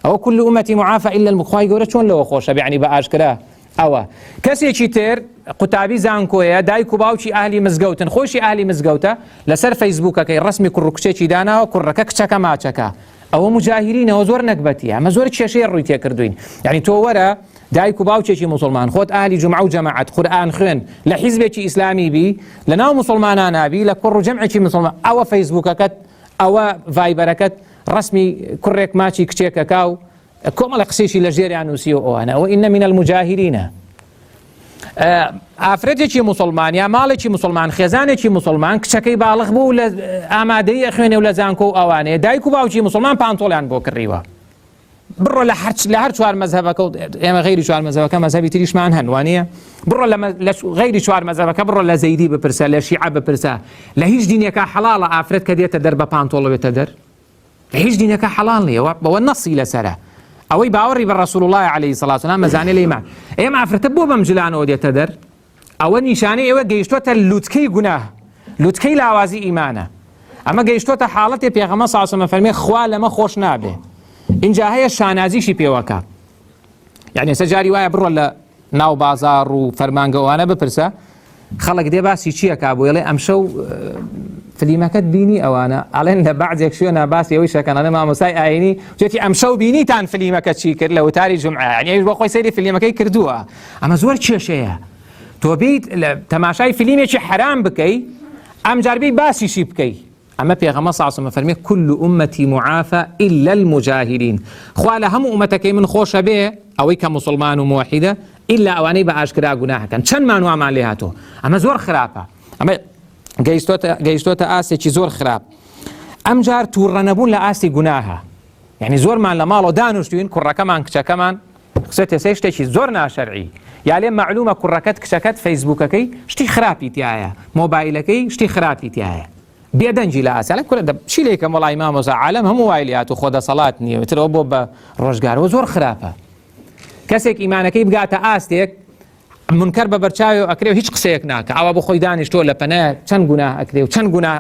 ئەوە كل أمتي معافى إلا المجاهرين. گەورە چۆن لەوە خۆشە بێ، یعنی بە ئاشکرا. ئەوە کەسێکی تر قوتابی زانکۆیە، دایک و باوکی ئاهلی مزگەوتن، خۆشی ئاهلی مزگەوتە، لەسەر فەیسبوکەکەی ڕسمی کوڕ و کچێکی داناوە، کوڕەکە کچەکە ماچەکە، ئەوە مجاهرینەوە زۆر نەکبەتیە. ئەمە زۆر کێشەیە ڕووی تێکردوین. یعنی تۆ وەرە دایک و باوکێکی موسڵمان، خۆت ئاهلی جومعە و جەماعەت، قورئان خوێن، لە حیزبێکی ئیسلامی بی، لە ناو موسڵمانان نابی، لە کوڕ و جەمعێکی موسڵمان، ئەوە فەیسبوکەکەت، ئەوە ڤایبەرەکەت ڕسمی کوڕێک ماچی کچێکەکە و کۆمەڵە قسێکی لە ژێریان نووسی و ئەوانە. ئەوە ئینە من المجاهرینە. ئافرەتێکی موسڵمان یا ماڵێکی موسڵمان، خێزانێکی موسڵمان، کچەکەی باڵغ بوو لە ئامادەی ئەخوێنێ و لە زانکۆ و ئەوانەیە، دایک و باوکی موسڵمان پانتۆڵیان بۆ کڕیوە، بڕۆ لە هەر چوار مەذهبەکە و ئێمە غەیری چوار مەذهبەکە مەذهبی تریشمان هەن وانە بڕۆ لە غەیری چوار مەذهبەکە بڕۆ لە زەیدی بپرسە لە شیعە بپرسە لە هیچ دینێکە حەڵاڵە ئافرەت کە دێتە دەر بە پانتۆڵە بێتە دەر لە هیچ دینەکە حەڵاڵ نییە بەوە نەسی لەسەرە ئەوەی باوەڕی بە ڕەسوڵ الله عەلەیهی سەڵاتو وسەلام مەزانێ لە ئیمان ئێمە ئافرەتە بۆ بەم جلانەوە دێتە دەر ئەوە نیشانەی ئێوە گەیشتۆتە لووتکەی گوناه لووتکەی لاوازی ئیمانە ئەمە گەیشتۆتە حاڵەتێ پێغەمبەر صلی الله علیه و سلم فەرمێ خوا لەمە خۆش نابێ اینجا هەیە شانازیشی پێوەکە یعنی سەجاری وایە بڕۆ لە ناو بازار و فەرمانگەوانە بپرسە خەڵک دێ باسی چیەکە بۆ ئەڵێ ئەمشەو فلیمەکەت بینی ئەوانە ئەڵێن لە بەعزێک شوێنە باسی ئەوەی شەکەنانە مامۆسای ئاینی جێتی ئەمشەو بینیتان فلیمەکە چی کرد لە وتاری جومعە یعنی ئەویش بۆ خۆی سەیری فلیمەکەی کردووە ئەمە زۆر کێشەیە تۆ بیت لە تەماشای فلیمێکی حرام بکەی ئەم جاربی باسیشی بکەی ئەمە پێغەمبەر صلی الله علیه و سلم فەرمێ كل أمتي معافى إلا المجاهرين خوا لە هەموو ئومەتەکەی من خۆشە بێ ئەوەی کە مسلمان و موحیدە ئیلا ئەوانەی بە ئاشکرا گوناهەکەن چەندمان وامان لێ هاتۆ ئەمە زۆر خراپە ئەمە گەیشتۆتە ئاستێکی زۆر خراپ ئەم جار تووڕەنەبوون لە ئاستی گوناهە یعنی زۆرمان لە ماڵەوە دانوشتوین کوڕەکەمان کچەکەمان قسەتێ سێ شتێکی زۆر ناشەرعی یا لێ معلومە کوڕەکەت کچەکەت فەیسبووکەکەی شتی خراپی تایە مۆبایلەکەی شتی خراپی تایە بێدەنجی لە ئاسیالە کورە چی لێکە وەڵای مامۆستا عالەم هەموو وای لێهات و خۆ دەسەڵات نییە وترەوە بۆ بە ڕۆژگارەوە زۆر خراپە کەسێک ئیمانەکەی بگاتە ئاستێک منکەر بە بەرچاوی ئەکرێ و هیچ قسەیەک ناکە ئەوە بۆ خۆی دانیشتۆ لە پەنایە چەند گوناه ئەکرێ و چەند گوناه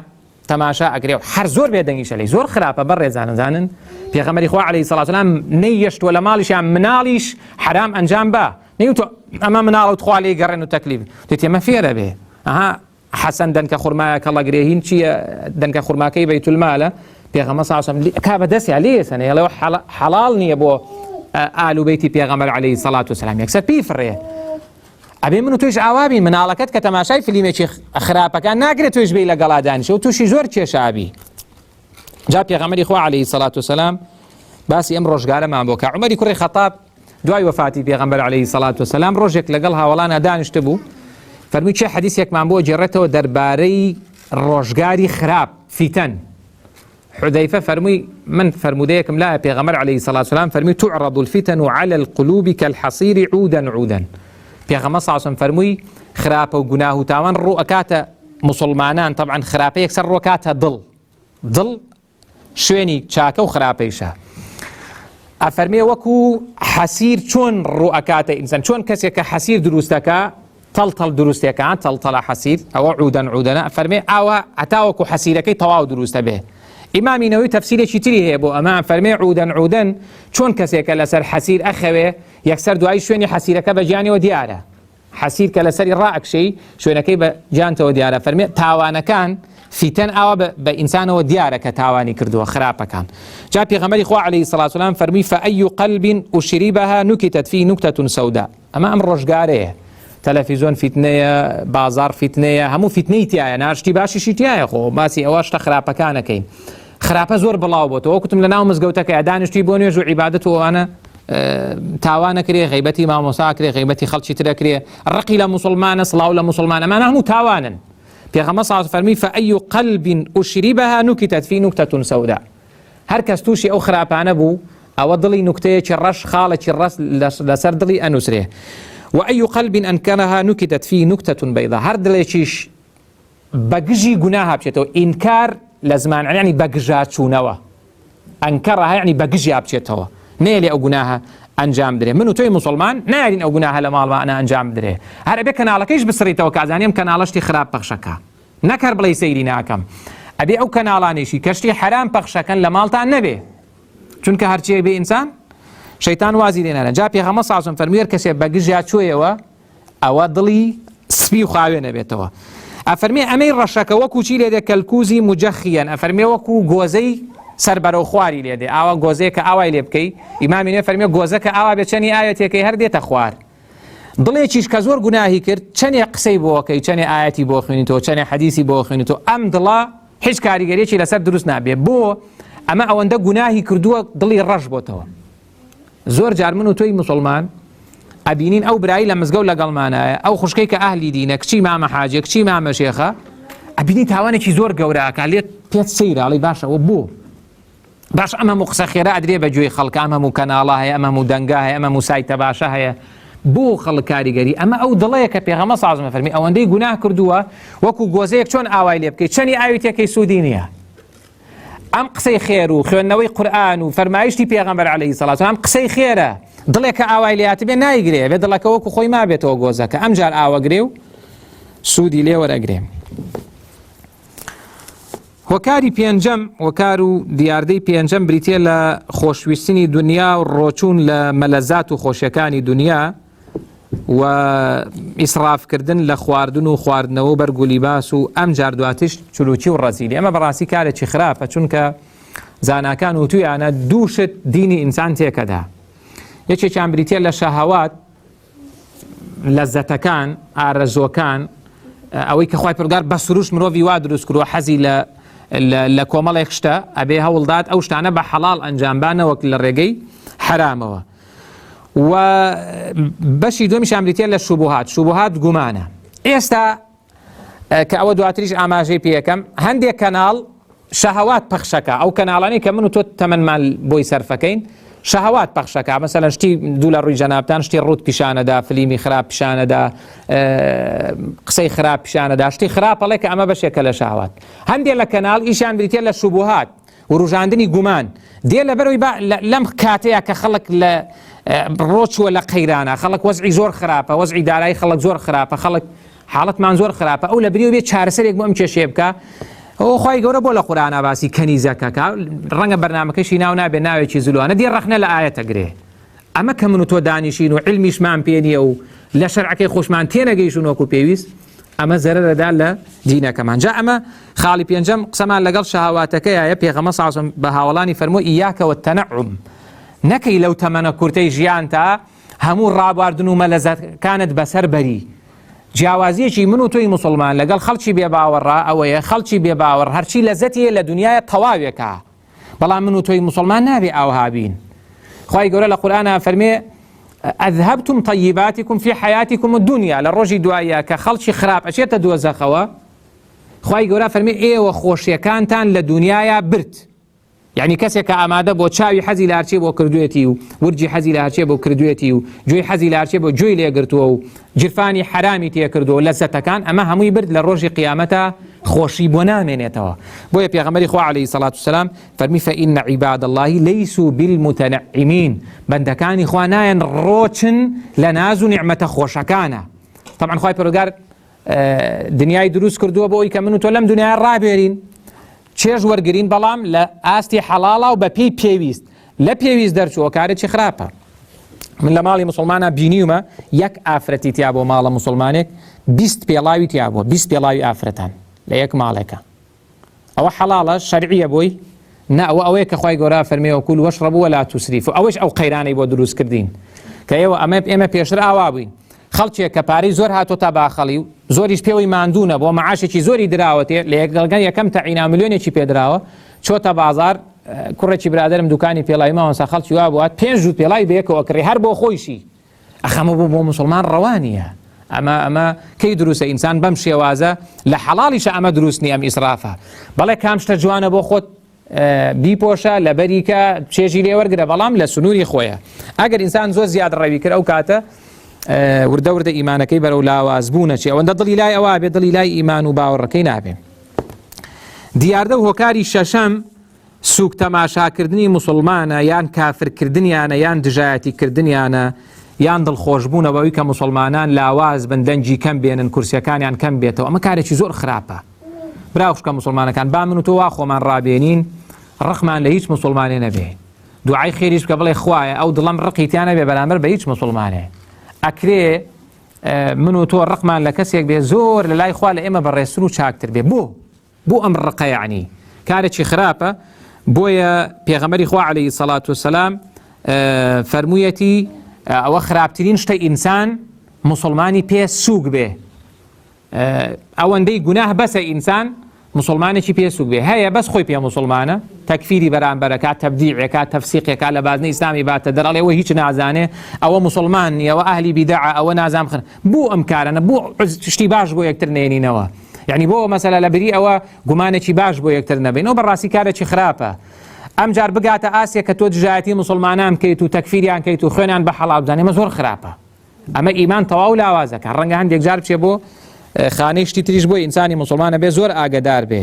تەماشا ئەکرێ و هەر زۆر بێدەنگیشە لێی زۆر خراپە بەڕێزانن زانن پێغەمبەری خوا عەلەیهی سەڵاتو وسەلام نەیەشتووە لە ماڵیشیان مناڵیش حرام ئەنجام بە نەیوتۆ ئەمە مناڵت خوا لێی گەڕێن و تەکلیف دێت ئێمە فێرە بێ ئەها حەسەن دەنکە خوڕمایە کە لەگرێهین چییە دەنکە خوڕماکەی بەیتولمالە پێغەمبەر صلی الله علیه و سلم کا بەدەستیا لێسەنە ئەڵێ حەڵاڵ نییە بۆ ئال و بەیتی پێغەمبەر عەلەیهی سەڵاتو وسەلام یەکسەر پیفڕێ ئەبێ من و تویش ئاوابین مناڵەکەت کە تەماشای فلیمێکی خراپەکان ناگرێت تویش بێی لەگەڵا دانیشە و تووشی زۆر کێشابی جا پێغەمبەری خوا عەلەیهی سەڵاتو وسەلام باسی ئەم ڕۆژگارەمان بۆ کە عومەری کوڕی خەتاب دوای وەفاتی پێغەمبەر عەلەیهی سەڵاتو وسەلام ڕۆژێک لەگەڵ هاوڵانە دانیشتە بوو فەرمووی چه حەدیثێکمان بۆ جێڕێتەوە دەربارەی ڕۆژگاری خراپ فیتەن حذيفة فرمي من فرموديكم لا بيغمر عليه الصلاة والسلام فرمي تعرض الفتن على القلوب كالحصير عودا عودا بيغمر صلى الله عليه وسلم فرمي خرابة وقناه تاوان رؤكات مسلمانان طبعا خرابة يكسر رؤكاتها ضل شويني شاكا وخرابيشا أفرمي وكو حسير شون رؤكات إنسان شون كسيك حسير دروستك طلطل دروستك طلطل حسير أو عودا أفرمي أو أتاوكو حسيركي طواو دروست به إمامي نووي تفسيري شتري هي بو أمام فرمي عودا شون كسيك لسر حسير أخوي يكسر دعاي شويني حسيرك بجاني وديارة حسير كلسر الرائك شيء شوينكي بجانته وديارة فرمي تاوانا كان فتن أو بإنسان وديارة كتاواني كردوه خرابة كان جاء بيغمبري خوا عليه الصلاة والسلام فرمي فأي قلب أشربها نكتت فيه نكتة سوداء أما أمر رجقاريه تلفزيون فتنية بازار فتنية همو فتنيتيا ناشتي باشي شتيا خو باسي اواش خرابه كان كاين خرابه زور بلاو بوتو وكتم لنا مزگوتك ادانشتي بونيج وعبادته وانا تاوانا كري غيبتي ما مساكري غيبتي خلشي تركري الرقي لمسلمان صلاو لمسلمان ما نحن تاوانا بيغمبر صلى الله عليه وسلم فاي قلب اشربها نكتت في نكته سوداء هركس توشي او خرابانه بو او ضلي نكته الرش خاله الرس لسر ضلي انسريه وأي قلب أنكرها نكتت فيه نكتة بيضاء هرد ليشيش بقجي قناها بشيتو إنكار لزمان يعني بقجاتشونوا أنكرها يعني بقجي بشيتو نيلي أو قناها أنجام دري منو توي مسلمان نايلين أو قناها لمال ما أنا أنجام دري هر أبي كان على كيش بصريتو كازانيم كان على شتي خراب بخشكا نكر بلي سيري ناكم أبي أو كان على نيشي كشتي حرام بخشكا لمالتا النبي چونك هرچي بي إنسان شيطان وازي لنا جا پێغەمبەر صلی الله علیه و سلم فرمووی کەسێ بەگژیا چۆیەوە ئەوە دڵی سپی و خاوێنە بێتەوە ئەفەرمێ ئەمەی ڕەشەکە وەکو چی لێدێ کەلکوزی مجەخیەن ئەفەرمێ وەکو گۆزەی سەربەرە و خواری لێدێ ئاوا گۆزەیەکە ئاوای لێ بکەی ئیمامی نوێ فەرمێ گۆزەکە ئاوا بێ چەنی ئاەتێکەی هەر دێتە خوار دڵێکیش کە زۆر گوناهی کرد چەنێ قسەی بۆکەی چەنێ ئاەتی بۆ خوێنیتەوە چەنێ حەدیسی بۆ خوێنیتەوە ئەم دڵە هیچ کاریگەریەکی لەسەر دروست نابێ بۆ ئەمە ئەوەندە گوناهی کردووە دڵی ڕەش بۆتەوە زۆر جار من و تۆی مسلمان ئەبینین ئەو برایی لە مزگەوت لەگەڵمانایە ئەو خوشکەی کە ئەهلی دینە کچی مامە حاجێ کچی مامە شێخە ئەبینی تاوانێکی زۆر گەورەکە لێت پێت سەیرە ئەڵێ باشە ئەوە بۆ باش ئەمە قسە خێرا ئەدرێ بە گوێی خەڵک، ئەمە و کەناڵە هەیە، ئەمە و دەنگا هەیە، ئەمە و سایتە باشە هەیە. بۆ خەڵک کاریگەری ئەمە ئەو دڵەیە کە پێغەمبەر صلی الله علیه و سلم فەرمی ئەوەندەی گوناه کردووە وەکو گۆزەیەک چۆن ئاوای لێ بکەیت چەنی ئاوی تێکەی سوودی نییە. ئەم قسەی خێر و خوێندنەوەی قورئان و فەرمایشتی پێغەمبەر عەلەیهی سەڵات و ئەم قسەی خێرە دڵێک کە ئاوای لێ هاتبێ نایگرێ، بێ دڵەکە وەکو خۆی مابێتەوە گۆزەکە، ئەمجار ئاوەگرێ و سوودی لێ وەرەگرێ. هۆکاری پێنجەم، هۆکار و دیاردەی پێنجەم بریتێ لە خۆشویستنی دنیا و ڕۆچوون لە مەلەزات و خۆشیەکانی دنیا و ئیسرافکردن لە خواردن و خواردنەوە و بەرگ و لیباس و ئەم جار دواتش چلوچی و ڕەزیلی. ئەمە بەڕاستی کارێکی خراپە، چونکە زاناکان و تویانە دووشت دینی ئینسان تێکەدا. یەکێکیان بریتێ لە شەهەوات، لەزەتەکان، ئارەزۆکان، ئەوەی کە خوای پەروەردگار بە سروش مرۆڤی وا دروست کردووە حەزی لە کۆمەڵێک شتە ئەبێ هەوڵدات ئەو شتانە بە حەڵاڵ ئەنجامبانە وەک لە ڕێگەی حرامەوە. و بەشی دومیشان بریتێ لە شوبهات. شوبهات گومانە. ئێستا کە ئەوە دواتریش ئاماژەی پێ یەکەم، هەندێک کەناڵ شەهەوات پەخشەکە، ئەو کەناڵانەی کە من و تۆ تەمەنمان بۆی سەرفەکەین شەهەوات پەخشەکە، مەسەلەن شتی دوو لە ڕووی جەنابتان، شتی ڕوت پیشانەدا، فلیمی خراپ پیشانەدا، قسەی خراپ پیشانەدا، شتی خراپەڵێ کە ئەمە بەشێکە لە شەهەوات. هەندێک لە کەناڵ ئیشان بریتێ لە شوبهات و ڕوژاندنی گومان، دێ لەبەرەوەی لەم کاتەیە کە خەڵک لە ڕۆچووە لە قەیرانە، خەڵک وەزعی زۆر خراپە، وەزعی دارایی خەڵک زۆر خراپە، خەڵک حاڵەتمان زۆر خراپە، ئەو لە بریەوە بێت چارەسەرێک بۆ ئەم کێشەیە بکە. ئەو خی گەورە بۆ لە قورئانە باسی کەنیزەکەکە، ڕەنگە بەرنامەکەشی ناو نابێ ناوێکی زلوانە دێ ڕەخنە لە ئاەتە گرێ. ئەمە کە من و تۆ دانیشین و علمیشمان پێ نییە و لە شەرعەکەی خۆشمان تێنەگەیشتون وەکو پێویست، ئەمە زەرەرەدا لە دینەکەمان. جا ئەمە خاڵی پێنجەم قسەمان لەگەڵ شەهەواتەکەیە. پێغەمبەر صلی الله علیه و سلم بە هاوڵانی فەرمووی ئیاکە وەتەنەعوم، نەکەی لەو تەمەنە کورتەی ژیان تا هەموو ڕابواردن و مەلەزەتەکانت بەسەر بەری. جیاوازیەکی من و تۆی مسلمان لەگەڵ خەڵکی بێباوەڕا ئەوەیە خەڵکی بێباوەڕ هەرچی لەزەتیە لە دنیای تەواوێکە، بەڵام من و تۆی مسلمان نابێ ئاوها بین. خوای گەورە لە قورئانە فەرمێ ئەذهبتم طیباتکم فی حیاتکم الدنیا، لە ڕۆژی دوایە کە خەڵکی خراپ ئەچێتە دۆزەخەوە، خوای گەورە فەرمێ ئێوە خۆشیەکانتان لە دنیاە برد. یعنی کەسێک کە ئامادە بۆ چاوی حەزی لە هەرچێ بۆ کردوێتی و ورجی حەزی لە هەرچێ بۆ کردوێتی و گوێی حەزی لە هەرچێ بۆ گوێی لێگرتووە و جرفانی حرامی تێکردووە لەزەتەکان، ئەمە هەمووی برد لە ڕۆژی قیامەتە خۆشی بۆ نامێنێتەوە. بۆیە پێغەمبەری خوا عەلەیهی سەڵات وسەلام فەرمی فەئین عیباد الله لەیسوا بالمتەنعمین، بەندەکانی خوا نایەن ڕۆچن لە ناز و نیعمەتە خۆشەکانە. طبعا خوای پەروەردگار دنیای دروست کردووە بۆ ئەوەی کە من و تۆ لەم دنیای ڕابێرین، چێژ وەرگرین، بەڵام لە ئاستی حەڵاڵە و بە پێی پێویست. لە پێویست دەرچووە کارێکی خراپە. من لە ماڵی مسلمانە بینیومە یەک ئافرەتی تیا بۆ ماڵە مسلمانێک 20 پێڵاوی تیا بووە، 20 پێڵاوی ئافرەتان لە یەک ماڵێکە. ئەوە حەڵاڵە شەرعیە بۆی؟ نا، ئەوەیە کە خوای گەورە فەرمێ وەکولوا واشربوا ولا تسرفوا. ئەوەش ئەو قەیرانەی بۆ دروست کردین کە ئێمە پێشتر ئاوا بووین. خەڵکێک کە پارەی زۆر هاتۆتە باخەڵی و زۆریش پێوەی ماندوونە بۆ مەعاشێکی زۆری دراوەتێ، لە یەکگەڵگەن یەکەم تەعینا ملیۆنێکی پێدراوە، چۆتە بازار، کوڕێکی برادرم دوکانی پێڵاوی ماوەسا خەڵکی وا بوات 5 جووت پێڵاوی بەیەکەوە کڕی هەر بۆ خۆیشی. ئەخەمە بۆ مسلمان ڕەوانیە. ئەمە کەی دروستە؟ ئینسان بەم شێوازە لە حەڵاڵیشە ئەمە دروست نیە، ئەم ئیسرافە. بەڵێ کام شتە جوانە بۆ خۆت بیپۆشە لە بەریکە چێژی لێ وەرگرە، بەڵام لە سنووری خۆیە. ئەگەر ئینسان زۆر زیاد ڕەوی کرد ئەو کاتە وردە وردە ئیمانەکەی بەرەو لاواز بوونەچێ، ئەوەندە دڵی لای ئەوە بێ، دڵی لای ئیمان و باوەڕەکەی نابێ. دیاردە و هۆکاری شەشەم سوک تەماشاکردنی مسلمانە، یان کافرکردنیانە، یان دژایەتیکردنیانە، یان دڵخۆشبوونە بەوەی کە مسلمانان لاواز بن، دەنجی کەم بێنن، کورسیەکانیان کەم بێتەوە. ئەمە کارێکی زۆر خراپە. براوشکە مسلمانەکان، با من و تۆ وا خۆمان ڕابێنین، ڕقمان لە هیچ مسلمانێ نەبێ. دوعای خێریش بکە بڵێ خوایە ئەو دڵم ڕقیتیان نەبێ بەرامبەر بە هیچ مسلمانێ. ئەکرێ من و تۆ ڕقمان لە کەسێک بێ زۆر لە لای خوا لە ئێمە بەڕێستر و چاکتر بێ. بۆ ئەم ڕقە یعنی کارێکی خراپە. بۆیە پێغەمبەری خوا عەلەیهی سەڵات وسەلام فەرموویەتی ئەوە خراپترین شتە ئینسان مسلمانی پێ سووک بێ. ئەوەندەی گوناه بەسە ئینسان مسلمانێکی پێ سووک بێ. هەیە بەس خۆی پێ مسلمانە، تەکفیری بەرامبەرەکە، تەبدیعێکە، تەفسیقێکە، لە بازنەی ئیسلامی باتە دەرەڵێ ئەوە هیچ نازانێ، ئەوە مسلمان نیە، ئەوە ئەهلی بیدعە، ئەوە نازام خن. بۆ ئەم کارانە بۆ شتی باش بۆ یەکتر نێنینەوە. یعنی بۆ مەسەلە لە بری ئەوە گومانێکی باش بۆ یەکتر نەبێن. ئەو بەڕاستی کارێکی خراپە. ئەم جار بگاتە ئاسیە کە تۆ دژایەتی مسلمانان بکەیت و تەکفیریان کەیت و خوێنیان بە حەڵال بدەنێ، ئەمە زۆر خراپە. ئەمە ئیمان تەواو لاوازەکە. ڕەنگە هەندێک جار بچێ بۆ خانەی شتی تریش بۆ ئینسانی مسلمانە بێ زۆر ئاگدار بێ.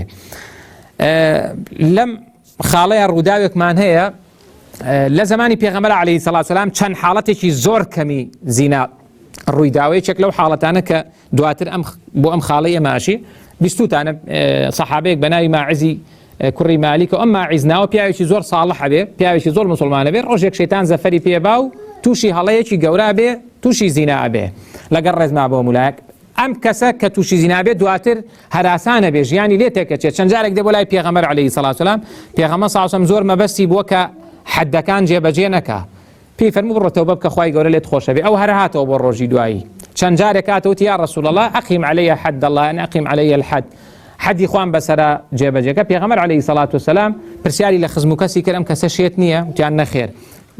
لەم خاڵەیە ڕووداوێکمان هەیە لە زمانی پێغەمبەر عەلەیهی سەڵات وسەلام چەند حاڵەتێکی زۆر کەمی زینا ڕوویداوەیەکێک لەو حاڵەتانە کە دواتر بۆ ئەم خاڵەی ئەماشی بیستوتانە سەحابەیەک بە ناوی ماعزی کوڕی مالیک و ئەم ماعیز ناوە پیاوێکی زۆر ساڵح بێ، پیاوێکی زۆر مسلمانە بێ، ڕۆژێک شەیتان زەفەری پێبا و تووشی هەڵەیەکی گەورە بێ، تووشی زینا بێ لەگەڵ ڕێزما بۆ مولایەک. ئەم کەسە کە تووشی زینا بێ دواتر هەراسانە بێ، ژیانی لێ تێکەچێت. چەند جارێک دێ بۆ لای پێغەمبەر عەلەیهی سەڵات وسەلام، پێغەمبەر سەڵات وسەلام زۆر مەبەستی بووە کە حەدەکان جێبەجێ نەکا، پێی فەرموو بڕۆ تەوبە بکە خوای گەورە لێت خۆشە بێ. ئەو هەر هاتەوە بۆ ڕۆژی دوایی، چەند جارێک هاتەوەتی یا ڕەسوول الله ئەقیم عەلەیە حەد الله ئەن ئەقیم عەلەیە الحەد، حەدی خوان بەسەرا جێبەجێکە. پێغەمبەر عەلەیهی سەڵات وسەلام پرسیاری لە خزم و کەسی کرد ئەم کەسە شێت نییە؟ وتیان نەخێر.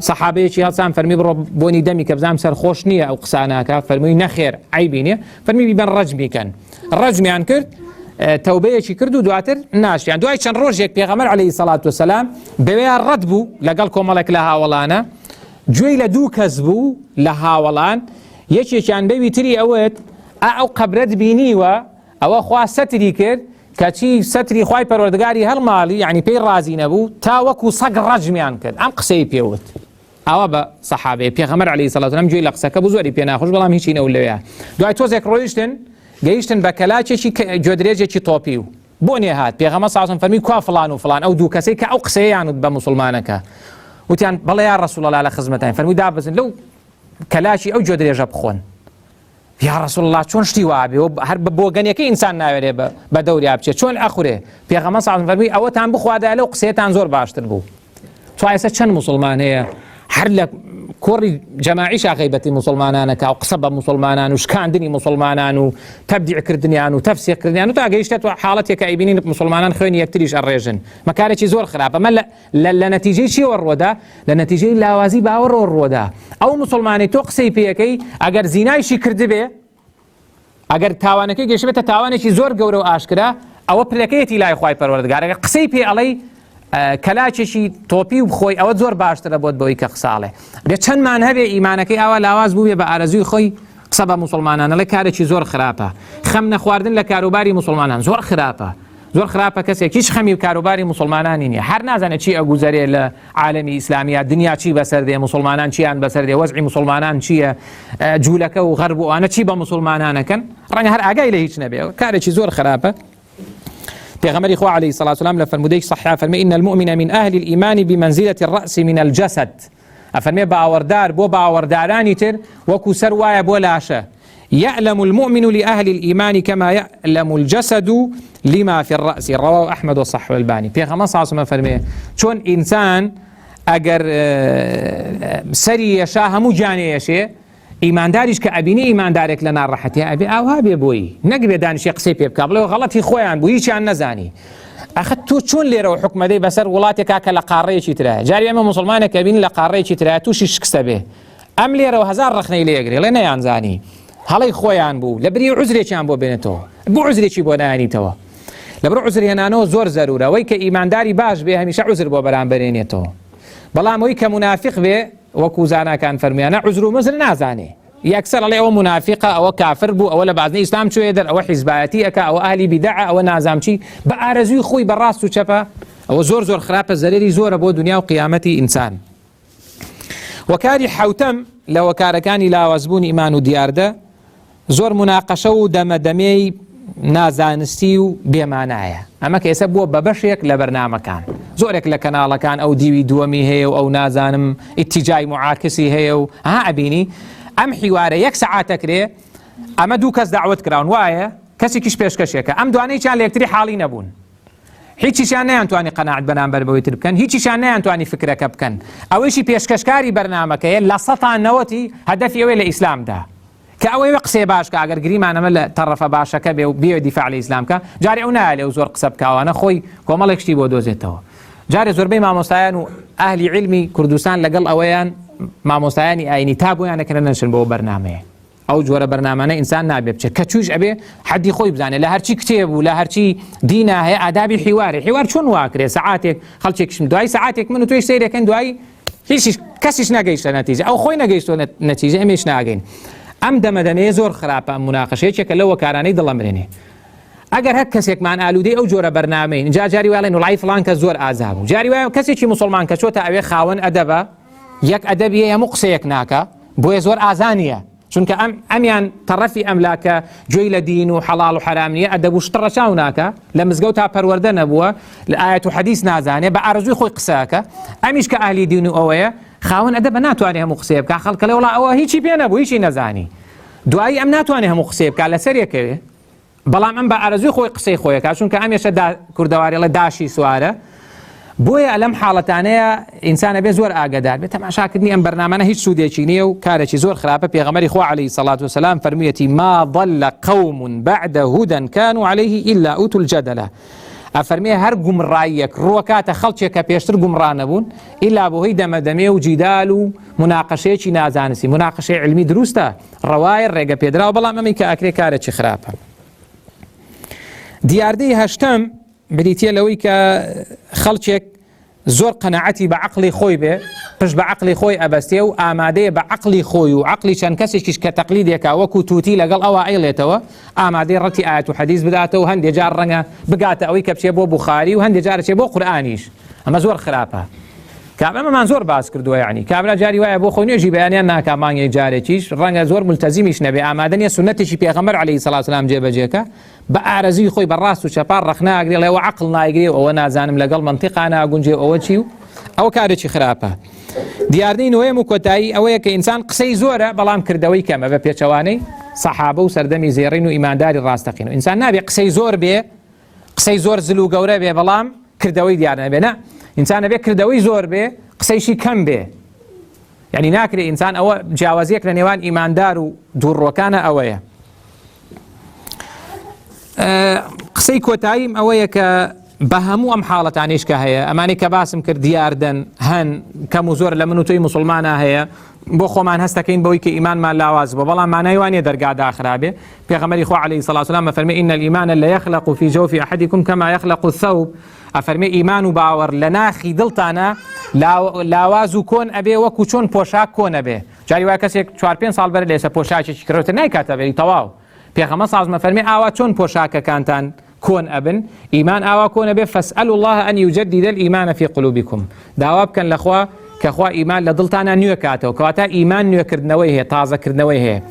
سەحابەیەکی هەڵسان فەرمی بڕۆ بۆنی دەمی کە بزانم سەرخۆش نییە ئەو قساناکە، فەرمووی نەخێر عیبی نییە، فەرمی بیبەن ڕەجمیکەن. ڕەجمیان کرد، تەوبەیەکی کرد و دواتر ناشیان. دوای چەند ڕۆژێک پێغەمبەر عەلەیهی سەڵات وسەلام بەوەیان ڕەت بوو لەگەڵ کۆمەڵێک لە هاوڵانە، گوێی لە دوو کەس بوو لە هاوڵان، یەکێکیان بەوی تری ئەوێت ئەو قەبرەت بینیوە ئەوە خوا سەتری کرد کەچی سەتری خوای پەروەردگاری هەڵماڵی، یعنی پێی ڕازی نەبوو تا وەکو سەگ ڕەجمیان کرد. ئەم قسەی پێوت ئەوە بە سەحابەیە. پێغەمبەر عەلەیهی سەڵات وسەلام گوێی لە قسەکە بوو، زۆری پێ ناخۆش، بەڵام هیچی نەوت لەوەیە. دوای تۆزێک ڕۆیشتن گەیشتن بە کەلاچێکی گوێدرێژێکی تۆپی و بۆ نێ هات. پێغەمبەر سەڵات وسەلام فەرمی کوا فڵان و فڵان، ئەو دوو کەسەی کە ئەو قسەیەیان وت بە مسلمانەکە. وتیان بەڵێ یا ڕەسوول الله لە خزمەتان، فەرمووی دابەزن لەو کەلاشی ئەو گوێدرێژە بخۆن. یا ڕەسوول الله چۆن شتی وابێ هەر بۆ گەنیەکەی ئینسان ناوێرێ بە دەوریا بچێت، چۆن ئەخورێ؟ پێغەمبەر سەڵات وسەلام فەرمووی ئەوەتان بخوادا لەو قسەیەتان زۆر باشتر بوو. توایسە چەند مسلمان هەیە هەر لە کۆڕی جەماعیش غیبەتی مسلمانانەکە و قسە بە مسلمانان و شکاندنی مسلمانان و تەبدیعکردنیان و تەفسیقکردنیان و تا گەیشتێت حاڵەتێکە ئەیبینین مسلمانان خوێنی یەکتریش ئەڕێژن، مەکارێکی زۆر خراپە. ئەمە لە نەتیجەی چیوە ڕووەدا؟ لە نەتیجەی لاوازی باوەڕەوە ڕووەدا. ئەو مسلمانی تۆ قسەی پێەکەی ئەگەر زینایشی کردبێ، ئەگەر تاوانەکەی گەشتبێتە تاوانێکی زۆر گەورە و ئاشکرا، ئەوە پلەکەیەتی لای خوای پەروەردگار. ئەگەر قسەی پێ ئەڵەی کەلاچێکی تۆپی و بخۆی، ئەوە زۆر باشترە بۆت بەوەی کە قساڵێ. بێ چەندمان هەبێ ئیمانەکەی ئاوا لاواز بووبێ بە ئارەزوی خۆی قسە بە مسلمانانە، لە کارێکی زۆر خراپە. خەم نەخواردن لە کاروباری مسلمانان زۆر خراپە، زۆر خراپە. کەسێک هیچ خەمی کاروباری مسلمانانی نییە، هەر نازانێت چی ئەگوزارێ لە عالەمی ئیسلامیە، دنیا چی بەسەر دێ، مسلمانان چیان بەسەر دێ، وەزعی مسلمانان چییە، جوولەکە و غەرب و ئەوانە چی بە مسلمانانەکەن، ڕەنگە هەر ئاگای لە هیچ نەبێ. کارێکی زۆر خراپە. پیغمبر خو علیه الصلاة والسلام لفرمودی صحیح فرمی ان المؤمن من اهل الايمان بمنزلة الرأس من الجسد. افرمی باوردار بو باوردارانی تر وکو سر وای بو لاشه. يعلم المؤمن لأهل الإيمان كما يعلم الجسد لما في الرأس. رواه أحمد وصححه الألباني. پیغمبر صلی الله علیه و فرمی چون انسان اگر سری یشه همو جانی یشه، ایمانداریش که ابینی ایماندارێک لە ناڕەحەتی ئەبێ ئاوا بێ بۆی، نەکبێ دانیشی قسەی پێ بکا بڵێ غەڵەتی خۆیان بوو هیچیان نەزانی. ئەخە تۆ چۆن لێرەوە حکومەدەی بەسەر وڵاتێکا کە لە قاڕەیەکی ترایە، جاری ئەمە موسڵمانێک ئەبینی لە قاڕەیەکی ترایە تووشی شکستە بێ، ئەم لێرەوە هەزار ڕەخنەی لێگرێ لێ نەیانزانی، هەڵەی خۆیان بوو لەبری عوزرێکیان بۆ بێنێتەوە، بۆ عوزرێکی بۆ نایانیتەوە. لەبر عوزر هێنانەوە زۆر زەرورە، وەی کە ئیمانداری باش بێ هەمیشە عوزر بۆ بەرامبەرێنێتەوە، بەڵام وەی کە منافق بێ وەکو زاناکان فەرمیانە عوزر و مزر نازانێ، یەکسەر ئەڵێ ئەوە منافقە، ئەوە کافر بوو، ئەوە لە بازنەی ئیسلام چوێ دەر، ئەوە حیزبایەتی ئەکا، ئەوە ئاهلی بیدعە، ئەوە نازامچی، بە ئارەزووی خۆی بەڕاست و چەپە، ئەوە زۆر زۆر خراپە، زەرێری زۆرە بۆ دنیا و قیامەتی ئینسان. وەکاری حەوتەم لە وەکارەکانی لاوازبوونی ئیمان و دیاردە زۆر مناقەشە و دەمەدەمەی نازانستی و بێمانایە. ئەمە کە ئێستا بووە بە بەشێک لە بەرنامەکان، زۆرێک لە کەناڵەکان ئەو دیوی دووەمی هەیە و ئەو نازانم ئیتیجای معاکسی هەیە و ئەبینی ئەم حیوارە یەک سەعاتەکرێ، ئەمە دوو کەس داوەت کراون وایە کەسێکیش پێشکەشێکە، ئەم دوانەیەکیان لە یەکتری حاڵی نەبوون، هیچیشیان نەیانتوانی قەناعەت بەرامبەر بەوەی تر بکەن، هیچیشیان نەیانتوانی فکرەکە بکەن. ئەوەیشی پێشکەشکاری بەرنامەکەیە لە 190 هەدەفی ئەوەی لە ئیسلامدا کە ئەوەی قسەی باشکە، ئەگەر گریمان ئەمە لە تەڕەفە باشەکە بێ و بێ دیفاع لە ئیسلامکە، جارێ ئەو نایە لێو زۆر قسە بکاوانە خۆی کۆمەڵێک شتی بۆ دۆزێتەوە. جارێ زۆربەی مامۆستایان و ئەهلی عیلمی کوردستان لەگەڵ ئەوەیان مامۆستایانی ئاینی تا بۆیان نەکەنە نەشن بۆ بەرنامەیە، ئەو جۆرە بەرنامانە ئینسان نابێ بچێت کە توش ئەبێ حەدی خۆی بزانێت لە هەرچی کتێب و لە هەرچی دینە هەیە ئادابی حیوار چۆن واکرێ سەعاتێک خەڵکێکشم دوای سەعاتێک من و توی سەیرەکەن دوای هیچ کەسیش نەگەیشتە نەتیجە ئەو خۆی نەگەیشتۆ نەتیجە ئەمێش ناگەین ئەم دەمەدەمەیە زۆر خراپە ئەم مناقەشەیەکێکە لەوە کارانەی دڵەمرێنێ ئەگەر هەر کەسێکمان ئالوودەی ئەو جۆرە بەرنامەین جاری وایڵێن وڵای فڵان کە زۆر ئازاب و جاری وایە کەسێکی موسڵمان کە چۆتە ئەوێ خاوەن ئەدەبە یەک ئەدەبیە هەموو قسەیەک ناکە بۆیە زۆر ئازانیە چونکە ئەمیان تەڕەفی ئەملاکە گوێی لە دین و حەڵاڵ و حەرام نییە ئەدەب و شتڕە چاو ناکە لە مزگەوت تا پەروەردە نەبووە لە ئایەت و حەدیث نازانێ بە ئارەزووی خۆی قسەکە ئەمیش کە ئاهلی دین و ئەوەیە خاوەن ئەدەبە ناتوانێت هەموو قسەیە بکە خەڵکە لێ وڵا ئەوە هیچی پێ نەبوو هیچی نەزانی دوایی ئەم ناتوانێت هەموو قسەیە بکە لەسەر یەکەوێ بەڵام ئەم بە ئارەزووی خۆی قسەی خۆیەکە چونکە ئەمێشە کوردەواری لە داشی سوارە بۆیە لەم حاڵەتانەیە ئینسانە بێ زۆر ئاگدار بێت تەماشاکردنی ئەم بەرنامانە هیچ سوودێکی نییە و کارێکی زۆر خراپە پێغەمبەری خوا عەلەیهی سەڵات وسەلام فەرموویەتی ما ضل قوم بعد هدى كانوا عليه إلا أوتوا الجدل ئەفەرمێ هەر گومڕاییەک ڕووەکاتە خەڵکێک کە پێشتر گومڕا نەبوون ئیلا بۆ هۆی دەمەدەمێ و جیدال و مناقەشەیەکی نازانسی مناقەشەی علمی دروستە ڕەوایە ڕێگە پێدراوە بەڵام ئەمەی کە ئەکرێ کارێکی خراپە دیاردەی هەشتم بریتە لەوەی کە خەڵکێک زۆر قەنەعەتی بە عەقڵی خۆی بێ پشت بە عەقڵی خۆی ئەبەستێ و ئامادەیە بە عەقڵی خۆی و عەقڵی چەند کەسێکیش کە تەقلیدێکە وەکو تووتی لەگەڵ ئەوە ئەیڵێتەوە ئامادەی ڕەتی ئایەت و حەدیث بداتەوە هەندێک جار ڕەنگە بگاتە ئەوەی کە بچێ بۆ بوخاری و هەندێک جار چێ بۆ قورئانیش ئەمە زۆر خراپە کابرامان زۆر باس کردووە یعنی کابرا جاری وایە بۆ خۆی نوێژی بەیانیان ناکا مانگی جارێکیش ڕەنگە زۆر ملتەزیمیش نەبێ ئامادە نیە سونەتێکی پێغەمبەر عەلەیهی سەڵات وسەلام جێبەجێکە بە ئارەزوی خۆی بەڕاست و چەپار ڕەخناگرێ لەوە عەقڵ نایگرێ ئەوە نازانم لەگەڵ مەنتیقا ناگونجێ ئەوە چی و ئەوە کارێکی خراپە دیاردەی نوێم و کۆتایی ئەوەیە کە ئینسان قسەی زۆرە بەڵام کردەوەی کەمە بە پێچەوانەی سەحابە و سەردەمی زێڕین و ئیمانداری ڕاستەقین و ئینسان نابێ قسەی زۆر بێ قسەی زۆر زل و گەورە بێ بەڵام کردەوەی دیار نەبێ نە ئینسان نەبێ کردەوەی زۆر بێ قسەیشی کەم بێ یعنی ناکرێ ئینسان ئەوە جیاوازیەک لە نێوان ئیماندار و دووڕۆکانە ئەوەیە قسەی کۆتاییم ئەوەیە کە بە هەموو ئەم حاڵەتانیش کە هەیە ئەمانی کە باسم کرد دیاردن هەن کەم و زۆر لە من و تۆی موسڵمانە هەیە بۆ خۆمان هەستەکەین بەوەی کە ئیمانمان لاواز بە بەڵام مانای وانێ دەرگا داخرابێ پێغەمبەری خوا عەلەیهی سەڵات وسەلام ئەفەرمێ ئین الإیمان لەیەخلق فی جەوفی ئەحەدیکم کەما یەخلق الثەوب ئەفەرمێ ئیمان و باوەڕ لە ناخی دڵتانە لاواز و کۆن ئەبێ وەکو چۆن پۆشاک کۆن ئەبێ جاری وایە کەسێک 4-5 ساڵ بەر لێسە پۆشاکێکی کڕێتە نایکاتە بێری تەواو پێغەمبەر سەڵات وسەلام فەرمێ ئاوا چۆن پۆشاکەکانتان كون أبن إيمان آوا كون أبن فاسألوا الله أن يجدد الإيمان في قلوبكم دعواب كان لأخوة كأخوة إيمان لضلتانا نيوكاته وكواتا إيمان نيوكردنويه تازة كردنويه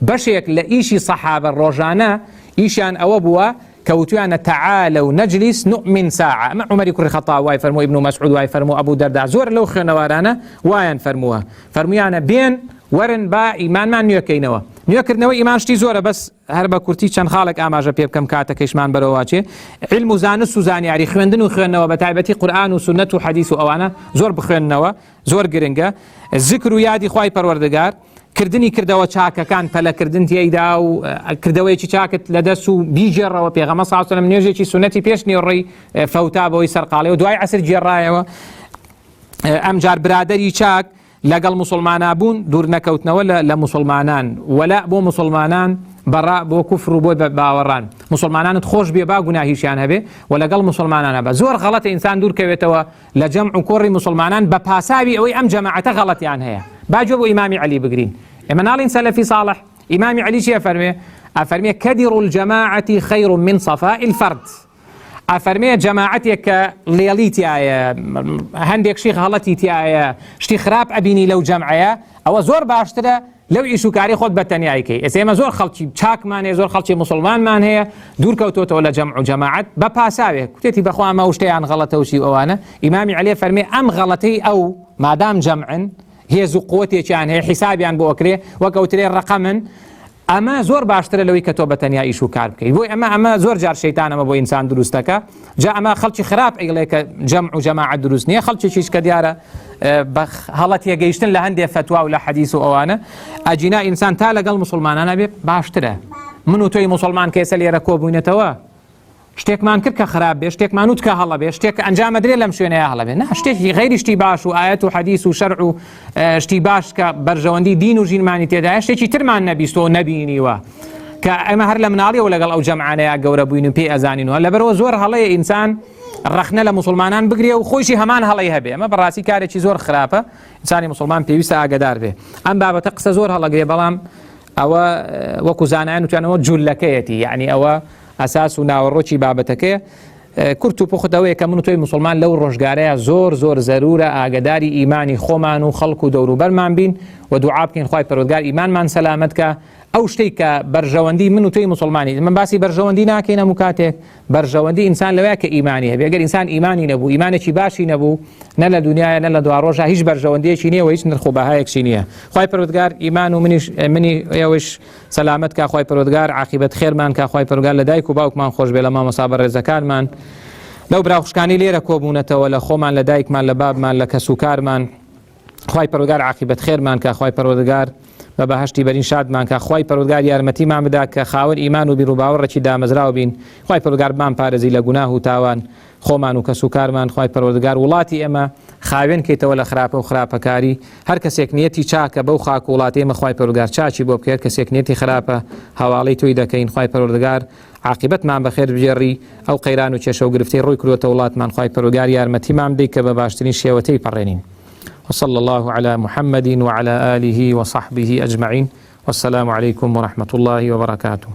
بشيك لإيشي صحابة الرجانا إيشان أوبوا كوتوانا تعالوا نجلس نؤمن ساعة أما عمر يكون الخطاب واي فرمو ابن مسعود واي فرمو أبو درداء زور لو خنوارانا وايان فرموها فرميانا بين ورن با إيمان ما نيوكينوا نيوكردنەوەی ئیمان شتی زۆرە بەس هەر بە کورتی چەند خاڵێک ئاماژە پێ بکەم کاتەکەیشمان بەرەوەچێ علم و زانست و زانیاری خوێندن و خوێندنەوە بە تایبەتی قورئان و سنەت و حەدیث و ئەوانە زۆر بخوێندنەوە زۆر گرنگە ذکر و یادی خوای پەروەردگار کردنی کردەوە چاکەکان پەلەکردن تێیدا و کردەوەیەکی چاکت لەدەست و بیجێڕەوە پێغەمبەر صلی الله علیه و سلم نوێژێکی سنەتی پێش نێڕەی فەوتا بەوەی سەرقاڵی و دوای عەسر گێڕایەوە ئەمجار برادەری چاک لەگەڵ مسلمانان بوون دوور نەکەوتنەوە لە مسلمانان وەلا بۆ مسلمانان بەڕا بۆ کوفر و بۆ باوەڕان مسلمانانت خۆش بێ با گوناهیشیان هەبێ و لەگەڵ مسلمانانە بە زۆر غەڵەتە ئینسان دوورکەوێتەوە لە جەمع و کۆڕی مسلمانان بە پاساوی ئەوەی ئەم جەماعەتە غەڵەتیان هەیە باجۆ بۆ ئیمامی عەلی بگرین ئێمە ناڵین سەلەفی صالح ئیمامی عەلی چی ئەفەرمێ کەدر الجەماعەتی خەیر من صەفاء الفەرد ئەفەرمێ جەماعەتێک کە لێڵی تایە هەندێک شی غەڵەتی تایە شتی خراپ ئەبینی لەو جەمعەیە ئەوە زۆر باشترە لەو ئیشوکاری خۆت بە تەنیایکەی ئێمە زۆر خەڵکی چاکمان هەیە زۆر خەڵکی مسلمانمان هەیە دوورکەوتۆتەوە لە جەمع و جەماعەت بە پاساوێک کوتێتی بەخوا ئەمە شتیان غەڵەتە وشی ئەوانە ئیمامی عەلی فەرمێ ئەم غەڵەتەی ئەو مادام جەمعن هێز و قوتێکیان هەیە حیسابیان بۆ ئەکرێ وەکەوترێ ڕقەمن ئەمە زۆر باشترە لەوەی کە تۆ بە تەنیا ئیش و کار بکەیت بۆی ئەمە زۆر جار شەیتانەمە بۆ ئینسان دروستەکە جا ئەمە خەڵکی خراپ ئەیڵێ کە جەمع و جەماعەت دروست نییە خەڵکیش کە دیارە بە هەڵەتیە گەیشتن لە هەندێک فتوا و لە حەدیث و ئەوانە ئەجینا ئینسان تا لەگەڵ مسلمانانە بێ باشترە من و تۆی مسلمان کە ئێستا لێرە کۆبووینەتەوە شتێکمان کرد کە خراپ بێ شتێکمان وت کە هەڵە بێ شتێک ئەنجامە درێ لەم شوێنەیە هەڵە بێ شتێکی غەیری شتی باش و ئاەت و حەدیث و شەرع و شتی باش کە بەرژەوەندی دین و ژینمانی تێدایە شتێکی ترمان نەبیستەوە و نەبینیوە کە ئەمە هەر لە مناڵیەوە لەگەڵ ئەو جەمعانەیە گەورە بووین و پێی ئەزانینەوە لەبەرەوە زۆر هەڵەیە ئینسان ڕەخنە لە مسلمانان بگرێ و خۆشی هەمان هەڵەی هەبێ ئەمە بەڕاستی کارێکی زۆر خراپە ئینسانی مسلمان پێویستە ئاگادار بێ ئەم بابەتە قسە زۆر هەڵەگرێ بەڵام ئەوە وەکو زانایان وتیانەوە جولەکەیەتی یعنی ئەوە ئەساس و ناوەڕۆکی بابەتەکەیە کورت و پوختەوەیە کە من و تۆی مسلمان لەو ڕۆژگارەیە زۆر زۆر زەرورە ئاگداری ئیمانی خۆمان و خەڵک و دەوروبەرمان بین و دوعا بکەین خوای پەروەردگار ئیمانمان سەلامەت کە ئەو شتێک کە بەرژەوەندی من و تۆی مسلمانی من باسی بەرژەوەندی ناکەین هەموو کاتێک بەرژەوەندی ئینسان لەوەیە کە ئیمانی هەبێ ئەگەر ئینسان ئیمانی نەبوو ئیمانێکی باشی نەبوو نە لە دنیاە نە لە دوا ڕۆژە هیچ بەرژەوەندیەکی نییە و هیچ نرخ و بەهایەکشی نییە خوای پەروەردگار ئیمان و منی ئێوەش سەلامەت کە خوای پەروەردگار عاقبەت خێرمان کە خوای پەروەردگار لە دایک و باوکمان خۆش بێ لە مامۆستا بەڕێزەکانمان لەو براوخشکانی لێرە کۆبوونەتەوە لە خۆمان لە دایکمان لە بابمان لە کەس و کارمان خوای پەروەردگار عاقبەت خێرمان کە خوای پەروەردگار بە بەهەشتی بەرین شادمان کە خوای پەروەردگار یارمەتیمان بدا کە خاوەن ئیمان و بیر و باوەڕێکی دامەزراو بین خوای پەروەردگار بمان پارێزی لە گوناه و تاوان خۆمان و کەس و کارمان خوای پەروەردگار وڵاتی ئێمە خاوێن کەیتەوە لە خراپە و خراپەکاری هەر کەسێک نیەتی چاکە بەو خاک وڵاتی ئێمە خوای پەروەردگار چاچی بۆ بکرێت کەسێک نیەتی خراپە هەواڵەی تۆی دەکەین خوای پەروەردگار عاقبەتمان بەخێر بژێڕی ئەو قەیران و کێشە و گرفتەی ڕووی کردوتە وڵاتمان خوای پەروەردگار یارمەتیمان بدەیت کە بە باشترین شێوەتەی پەڕێنین وصلى الله على محمد وعلى آله وصحبه أجمعين والسلام عليكم ورحمة الله وبركاته.